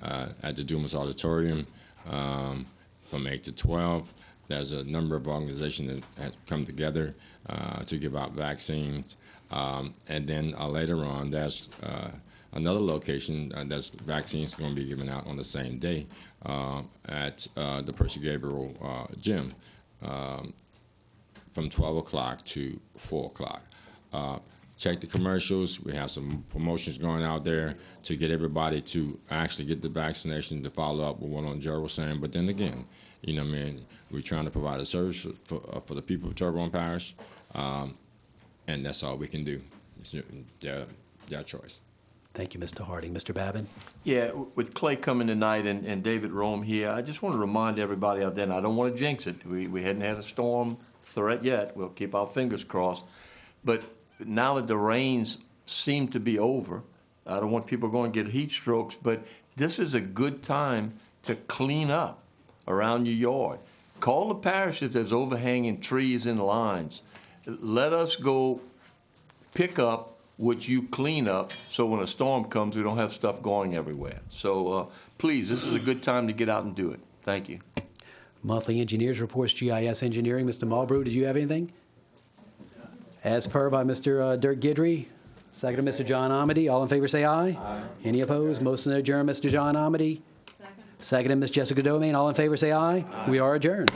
at the Dumas Auditorium from 8 to 12, there's a number of organizations that have come together to give out vaccines. And then later on, there's another location that's vaccines going to be given out on the same day at the Percy Gabriel Gym from 12 o'clock to 4 o'clock. Check the commercials. We have some promotions going out there to get everybody to actually get the vaccination, to follow up with what Joe was saying. But then again, you know, I mean, we're trying to provide a service for the people of Terrebonne Parish, and that's all we can do. It's their choice. Thank you, Mr. Harding. Mr. Babin? Yeah, with Clay coming tonight and David Rome here, I just want to remind everybody out there, and I don't want to jinx it. We hadn't had a storm threat yet. We'll keep our fingers crossed. But now that the rains seem to be over, I don't want people going to get heat strokes, but this is a good time to clean up around your yard. Call the parish if there's overhanging trees and lines. Let us go pick up what you clean up, so when a storm comes, we don't have stuff going everywhere. So please, this is a good time to get out and do it. Thank you. Monthly engineers reports, GIS engineering. Mr. Marlbrew, did you have anything? As per by Mr. Dirk Guidry, second to Mr. John Amity. All in favor say aye. Aye. Any opposed? Motion to adjourn, Mr. John Amity. Second to Ms. Jessica Domain. All in favor say aye. Aye. We are adjourned.